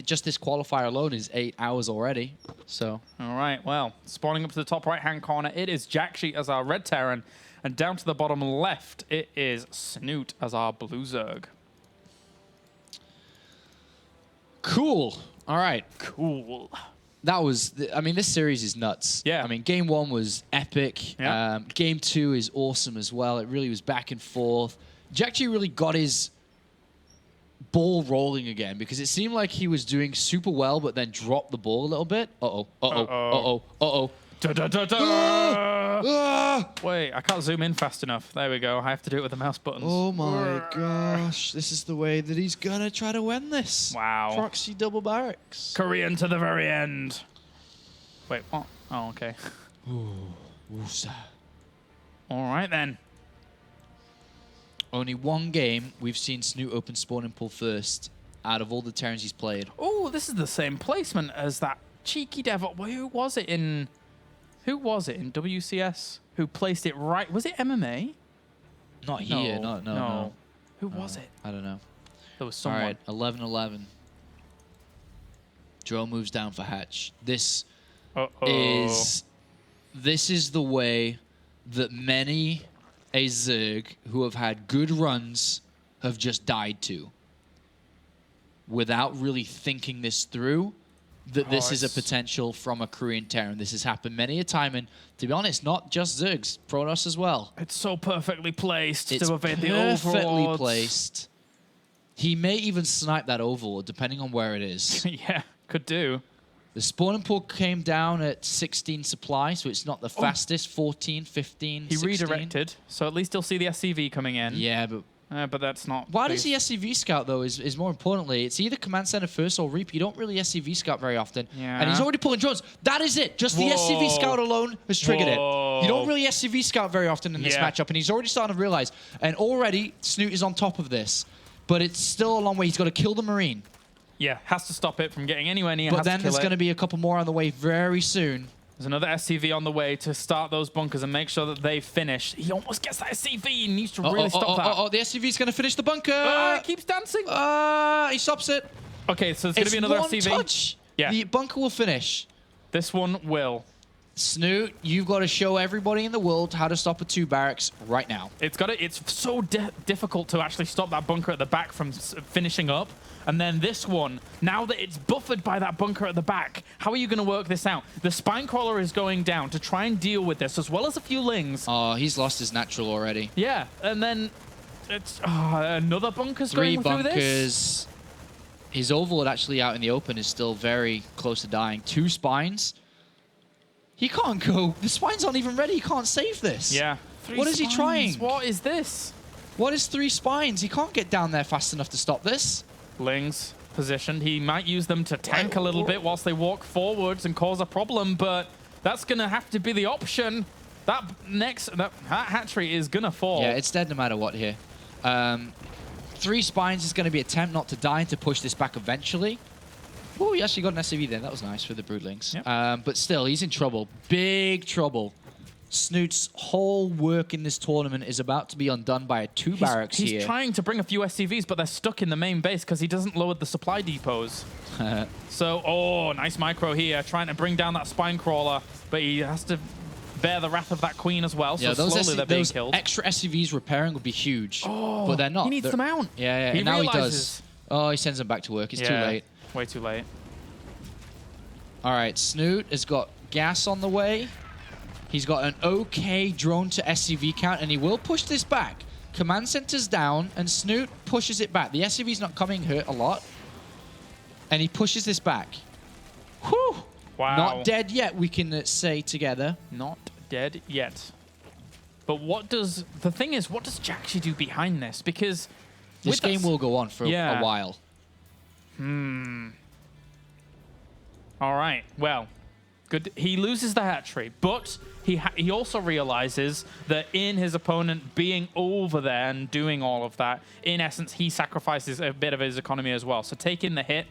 just this qualifier alone is 8 hours already, so. All right, well, spawning up to the top right-hand corner, it is Jakji as our red Terran, and down to the bottom left, it is Snoot as our blue Zerg. Cool. All right. Cool. That was, this series is nuts. Yeah. I mean, game 1 was epic. Yeah. Game 2 is awesome as well. It really was back and forth. Jakji really got his ball rolling again, because it seemed like he was doing super well, but then dropped the ball a little bit. Wait, I can't zoom in fast enough. There we go. I have to do it with the mouse buttons. Oh my gosh. This is the way that he's going to try to win this. Wow. Proxy double barracks. Korean to the very end. Wait, what? Oh, okay. Ooh, woosah. All right, then. Only one game we've seen Snoot open spawning pool first out of all the Terrans he's played. Oh, this is the same placement as that cheeky devil. Who was it in WCS? Who placed it right? Was it MMA? Not here. No. Who was it? I don't know. There was someone. All right, 11-11. Joe moves down for hatch. This is the way that many a Zerg who have had good runs have just died to, without really thinking this through. That this is a potential from a Korean Terran. This has happened many a time, and to be honest, not just Zergs, Protoss as well. It's so perfectly placed It's to evade the perfectly overlords. placed. He may even snipe that overlord, depending on where it is. Yeah, could do. The spawning pool came down at 16 supply, so it's not the fastest. 14, 15, He 16. redirected, so at least he'll see the SCV coming in. Yeah, but that's not... why does he SCV scout, though, is more importantly. It's either command center first or reap. You don't really SCV scout very often. Yeah. And he's already pulling drones. That is it. Just the SCV scout alone has triggered it. You don't really SCV scout very often in this matchup, and he's already starting to realize. And already, Snoot is on top of this. But it's still a long way. He's got to kill the Marine. Yeah, has to stop it from getting anywhere near. But then there's going to be a couple more on the way very soon. There's another SCV on the way to start those bunkers and make sure that they finish. He almost gets that SCV. He needs to really stop that. Oh, the SCV's going to finish the bunker. It keeps dancing. He stops it. Okay, so it's going to be another SCV. Touch. Yeah. The bunker will finish. This one will. Snoot, you've got to show everybody in the world how to stop a 2 barracks right now. It's so difficult to actually stop that bunker at the back from finishing up. And then this one, now that it's buffered by that bunker at the back, how are you going to work this out? The spine crawler is going down to try and deal with this, as well as a few lings. Oh, he's lost his natural already. Yeah, and then it's another bunker's going through this. 3 bunkers. His overlord actually out in the open is still very close to dying. 2 spines. He can't go. The spines aren't even ready. He can't save this. Yeah. 3 What is he trying? What is this? What is 3 spines? He can't get down there fast enough to stop this. Lings positioned. He might use them to tank a little bit whilst they walk forwards and cause a problem, but that's going to have to be the option. That hatchery is going to fall. Yeah, it's dead no matter what here. 3 spines is going to be attempt not to die and to push this back eventually. Oh, he actually got an SCV there. That was nice for the Broodlings. Yep. But still, he's in trouble. Big trouble. Snoot's whole work in this tournament is about to be undone by a 2 barracks here. He's trying to bring a few SCVs, but they're stuck in the main base because he doesn't lower the supply depots. So, nice micro here, trying to bring down that spine crawler, but he has to bear the wrath of that queen as well, so slowly they're being killed. Extra SCVs repairing would be huge, but they're not. He needs them out. Yeah, He and now realizes. He does. Oh, he sends them back to work. It's too late. Way too late. All right, Snoot has got gas on the way. He's got an okay drone to SCV count, and he will push this back. Command center's down, and Snoot pushes it back. The SCV's not coming hurt a lot, and he pushes this back. Whew! Wow. Not dead yet, we can say together. Not dead yet. But what does... The thing is, what does jjakji do behind this? Because... This game will go on for a while. All right. Well, good. He loses the hatchery, but he also realizes that in his opponent being over there and doing all of that, in essence, he sacrifices a bit of his economy as well. So taking the hit,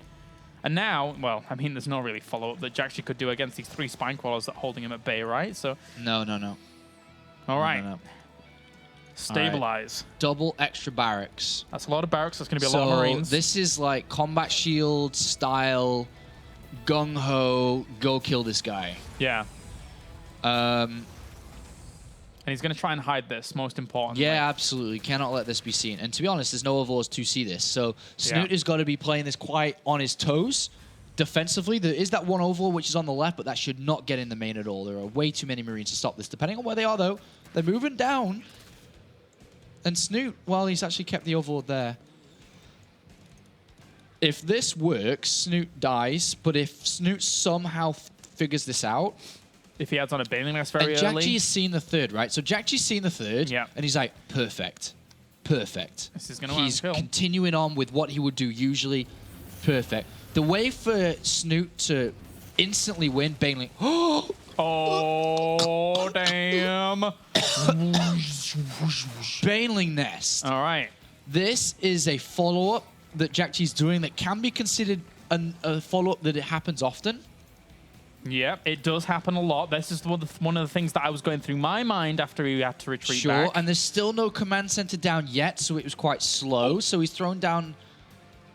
and now, well, I mean, there's no really follow-up that jjakji could do against these 3 spine crawlers that are holding him at bay, right? So No. all right. No. Stabilize. Right. Double extra barracks. That's a lot of barracks. That's going to be a lot of Marines. This is like combat shield style, gung-ho, go kill this guy. Yeah. And he's going to try and hide this, most importantly. Yeah, absolutely. Cannot let this be seen. And to be honest, there's no overlords to see this. So Snoot has got to be playing this quite on his toes. Defensively, there is that one overlord which is on the left, but that should not get in the main at all. There are way too many Marines to stop this. Depending on where they are, though, they're moving down. And Snoot, well, he's actually kept the overlord there. If this works, Snoot dies. But if Snoot somehow figures this out... If he adds on a bailing nest very early... jjakji has seen the 3rd, right? So jjakji's seen the 3rd, and he's like, perfect. Perfect. This is going to He's continuing on with what he would do usually. Perfect. The way for Snoot to instantly win. Baneling. Oh, damn. Baneling Nest. All right. This is a follow-up that jjakji's doing that can be considered a follow-up that it happens often. Yeah, it does happen a lot. This is one of the things that I was going through my mind after we had to retreat back. And there's still no command center down yet, so it was quite slow. So he's thrown down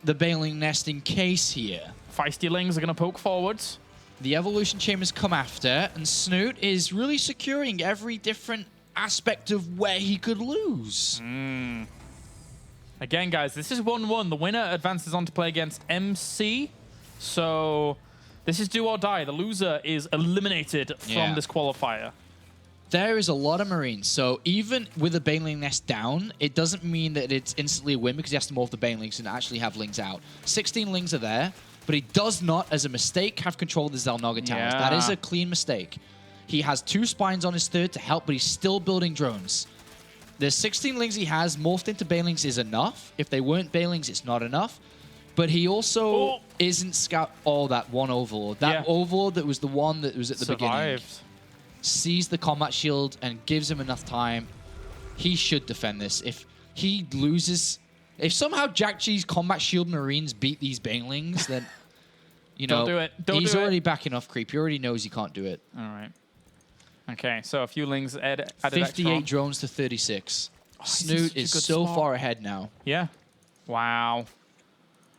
the Baneling Nest in case here. Feisty Lings are going to poke forwards. The Evolution Chambers come after, and Snoot is really securing every different aspect of where he could lose. Again, guys, this is 1-1. The winner advances on to play against MC. So this is do or die. The loser is eliminated from this qualifier. There is a lot of Marines, so even with a Baneling Nest down, it doesn't mean that it's instantly a win because he has to morph the Banelings and actually have Lings out. 16 Lings are there, but he does not, as a mistake, have control of the Xel'Naga Towers. That is a clean mistake. He has 2 Spines on his third to help, but he's still building drones. The 16 Lings he has morphed into Banelings is enough. If they weren't Banelings, it's not enough. But he also isn't scout that one Overlord. That Overlord that was the one that was at the beginning. Sees the combat shield and gives him enough time. He should defend this. If he loses, if somehow jjakji's combat shield Marines beat these Banelings, then you know, he's already backing off creep. He already knows he can't do it. All right. Okay, so a few Lings added 58 drones to 36. Snoot is so far ahead now. Yeah. Wow.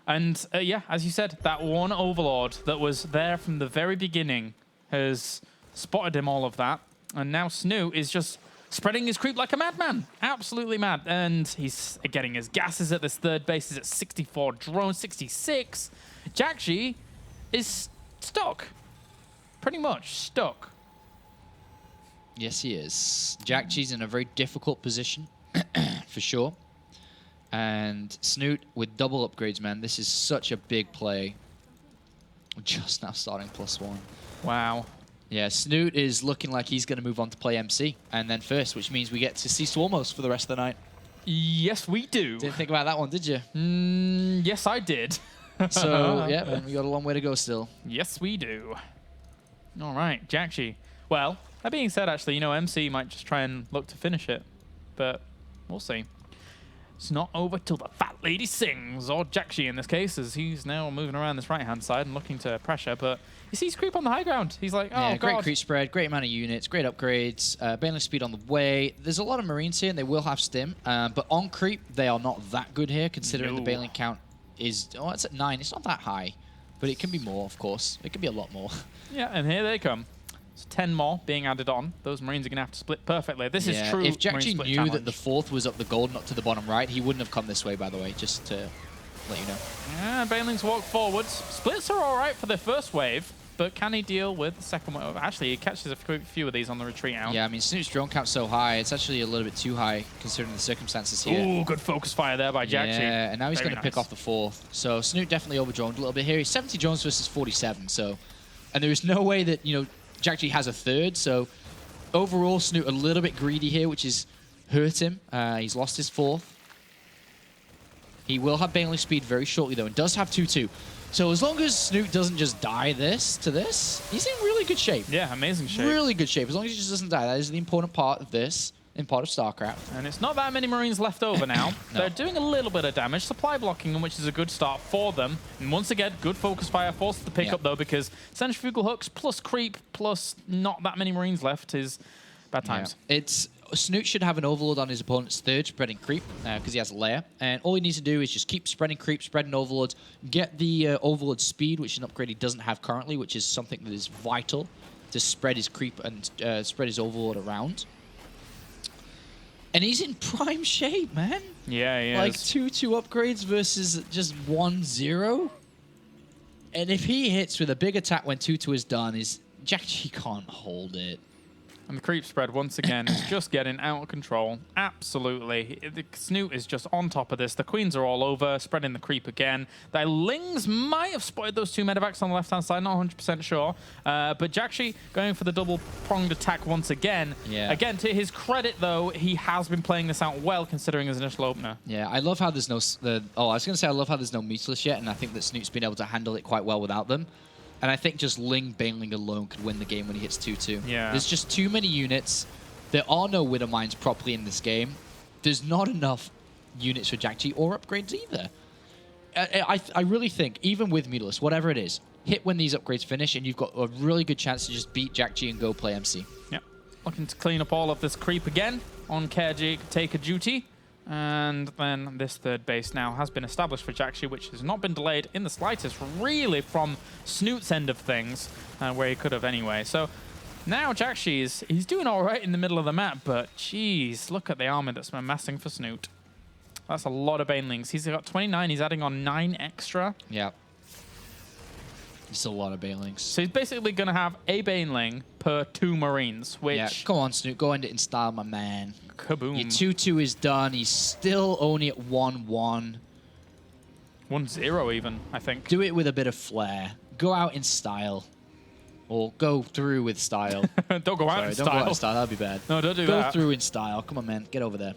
And yeah, as you said, that one Overlord that was there from the very beginning has spotted him all of that. And now Snoot is just spreading his creep like a madman. Absolutely mad. And he's getting his gases at this third base. He's at 64 drones, 66. jjakji is stuck. Pretty much stuck. Yes, he is. jjakji's in a very difficult position, for sure. And Snoot with double upgrades, man. This is such a big play. Just now starting +1. Wow. Yeah, Snoot is looking like he's going to move on to play MC and then first, which means we get to see Swarmos for the rest of the night. Yes, we do. Didn't think about that one, did you? Yes, I did. So, yeah, man, we got a long way to go still. Yes, we do. All right, jjakji. Well, that being said, actually, you know, MC might just try and look to finish it, but we'll see. It's not over till the fat lady sings, or jjakji in this case, as he's now moving around this right-hand side and looking to pressure, but he sees creep on the high ground. He's like, oh, yeah, God. Great creep spread, great amount of units, great upgrades, Baneling speed on the way. There's a lot of Marines here, and they will have stim, but on creep, they are not that good here, considering the Baneling count is, it's at 9. It's not that high, but it can be more, of course. It can be a lot more. Yeah, and here they come. So 10 more being added on. Those Marines are going to have to split perfectly. This is true. If jjakji knew that the 4th was up the gold, not to the bottom right, he wouldn't have come this way, by the way, just to let you know. Yeah, Banelings walk forwards. Splits are all right for the first wave, but can he deal with the second wave? Actually, he catches a few of these on the retreat out. Yeah, I mean, Snoot's drone count's so high, it's actually a little bit too high considering the circumstances here. Ooh, good focus fire there by jjakji. Yeah, and now he's going to pick off the 4th. So Snoot definitely overdroned a little bit here. He's 70 drones versus 47, so... And there is no way that, you know, jjakji has a 3rd, so overall Snoot a little bit greedy here, which is hurt him. He's lost his 4th. He will have Baneling speed very shortly, though, and does have 2-2. So as long as Snoot doesn't just die to this, he's in really good shape. Yeah, amazing shape. Really good shape. As long as he just doesn't die, that is the important part of this, in part of StarCraft. And it's not that many Marines left over now. No. They're doing a little bit of damage. Supply blocking, which is a good start for them. And once again, good focus fire. Forces the pick up, though, because centrifugal hooks plus creep plus not that many Marines left is bad times. Yeah. Snoot should have an Overlord on his opponent's 3rd, spreading creep, because he has a layer. And all he needs to do is just keep spreading creep, spreading Overlords, get the Overlord speed, which is an upgrade he doesn't have currently, which is something that is vital to spread his creep and spread his Overlord around. And he's in prime shape, man. Yeah, he is. Like 2-2 upgrades versus just 1-0. And if he hits with a big attack when 2-2 is done, jjakji can't hold it. And the creep spread, once again, is just getting out of control. Absolutely. The Snoot is just on top of this. The Queens are all over, spreading the creep again. The Lings might have spotted those 2 medevacs on the left-hand side, not 100% sure. But jjakji going for the double-pronged attack once again. Yeah. Again, to his credit, though, he has been playing this out well, considering his initial opener. Yeah, I love how there's no... I was going to say I love how there's no Mutilus yet, and I think that Snoot's been able to handle it quite well without them. And I think just Ling Baneling alone could win the game when he hits 2-2. Yeah. There's just too many units. There are no Widow Mines properly in this game. There's not enough units for jjakji or upgrades either. I really think, even with Mutalisk, whatever it is, hit when these upgrades finish, and you've got a really good chance to just beat jjakji and go play MC. Yep. Looking to clean up all of this creep again on jjakji, take a duty. And then this third base now has been established for jjakji, which has not been delayed in the slightest, really, from Snoot's end of things, where he could have anyway. So now jjakji he's doing all right in the middle of the map, but geez, look at the army that's amassing for Snoot. That's a lot of banelings. He's got 29. He's adding on 9 extra. Yeah. It's a lot of banelings. So he's basically going to have a baneling per 2 marines, which... Yeah, come on, Snoot. Go end it in style, my man. Kaboom. Your 2-2 is done. He's still only at 1-1. 1-0 even, I think. Do it with a bit of flair. Go out in style. Or go through with style. Don't go out in Don't style. go out in style. That'd be bad. No, don't do that. Go through in style. Come on, man. Get over there.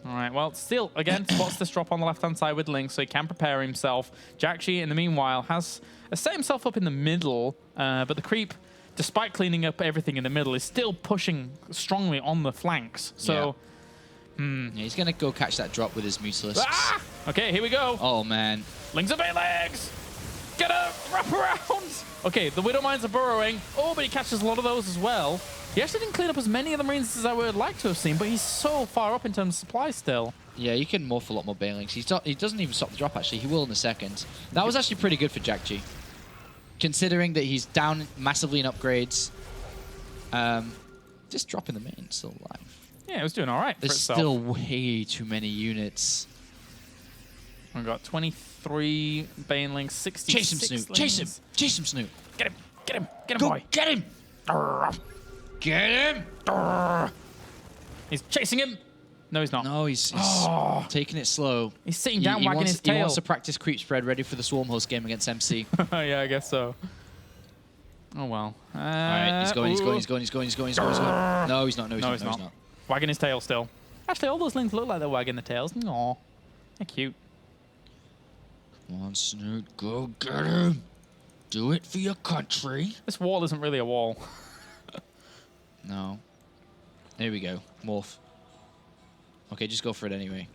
All right, well, still, again, spots this drop on the left-hand side with Ling, so he can prepare himself. jjakji, in the meanwhile, has set himself up in the middle, but the creep, despite cleaning up everything in the middle, is still pushing strongly on the flanks. So, yeah, he's going to go catch that drop with his Mutalisks. ah! Okay, here we go. Oh, man. Lings of legs. Get up, wrap around. Okay, the Widow Mines are burrowing. Oh, but he catches a lot of those as well. He actually didn't clean up as many of the Marines as I would like to have seen, but he's so far up in terms of supply still. Yeah, you can morph a lot more banelings. He doesn't even stop the drop, actually. He will in a second. That was actually pretty good for jjakji, considering that he's down massively in upgrades. Just dropping the main, still alive. Yeah, it was doing all right for There's itself. still way too many units. We've got 23 banelings, 66 Chase him, Snoot. Chase him. Chase him, Snoot. Get him. Get him. Get him, Go boy. get him. Get him. He's chasing him. No, he's not. No, he's taking it slow. He's sitting down, wagging his tail. He wants to practice creep spread ready for the Swarm host game against MC. Yeah, I guess so. Oh, well. All right, he's going. No, he's not. No, he's not. Wagging his tail still. Actually, all those lings look like they're wagging their tails. Aw. They're cute. Come on, Snoot. Go get him. Do it for your country. This wall isn't really a wall. No. Here we go. Morph. Okay, just go for it anyway.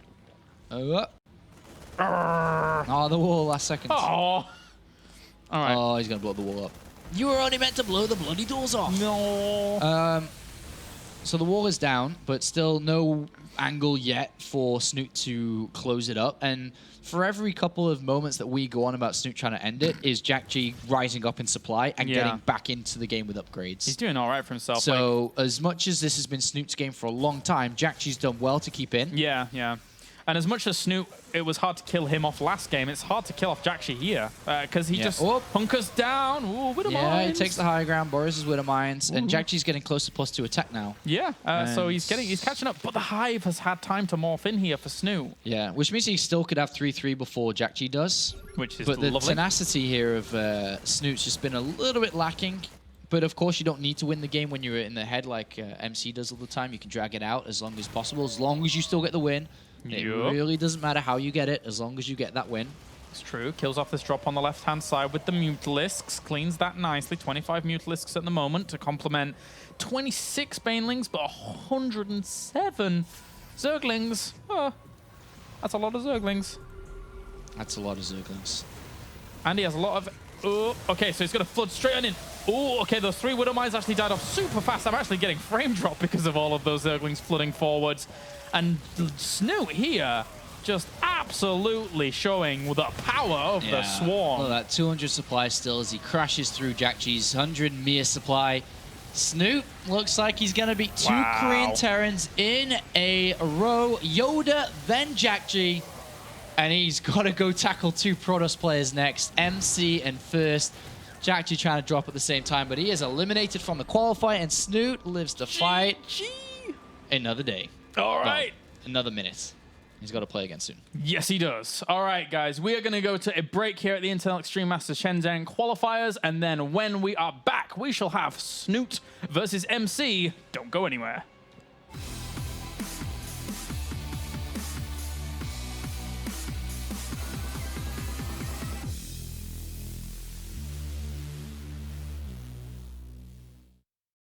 Oh, the wall last second. Oh. All right. Oh, he's going to blow the wall up. You were only meant to blow the bloody doors off. No. So the wall is down, but still no angle yet for Snoot to close it up. And for every couple of moments that we go on about Snoot trying to end it, is jjakji rising up in supply and getting back into the game with upgrades. He's doing all right for himself. So as much as this has been Snoot's game for a long time, jjakji's done well to keep in. Yeah, yeah. And as much as Snoot, it was hard to kill him off last game, it's hard to kill off jjakji here. Because he just hunkers down. Ooh, Widow Mines. He takes the high ground, borrows his Widow Mines, and jjakji's getting close to +2 attack now. Yeah, so he's catching up. But the Hive has had time to morph in here for Snoot. Yeah, which means he still could have 3-3 before jjakji does. Which is lovely. But the lovely. tenacity here of Snoot's just been a little bit lacking. But of course, you don't need to win the game when you're in the head like MC does all the time. You can drag it out as long as possible, as long as you still get the win. It really doesn't matter how you get it, as long as you get that win. It's true. Kills off this drop on the left-hand side with the Mutalisks. Cleans that nicely. 25 Mutalisks at the moment to complement 26 Banelings, but 107 Zerglings. Oh, that's a lot of Zerglings. That's a lot of Zerglings. And he has a lot of... Oh, okay, so he's going to flood straight on in. Oh, okay, those 3 Widow Mines actually died off super fast. I'm actually getting frame drop because of all of those Zerglings flooding forwards. And Snoot here just absolutely showing the power of the Swarm. Look at that 200 supply still as he crashes through jjakji's 100 mere supply. Snoot looks like he's going to beat 2 Korean Terrans in a row. Yoda, then jjakji. And he's got to go tackle 2 Protoss players next, MC and First. jjakji trying to drop at the same time, but he is eliminated from the qualifier, and Snoot lives to fight another day. All right. Well, another minute. He's got to play again soon. Yes, he does. All right, guys. We are going to go to a break here at the Intel Extreme Masters Shenzhen qualifiers, and then when we are back, we shall have Snoot versus MC. Don't go anywhere.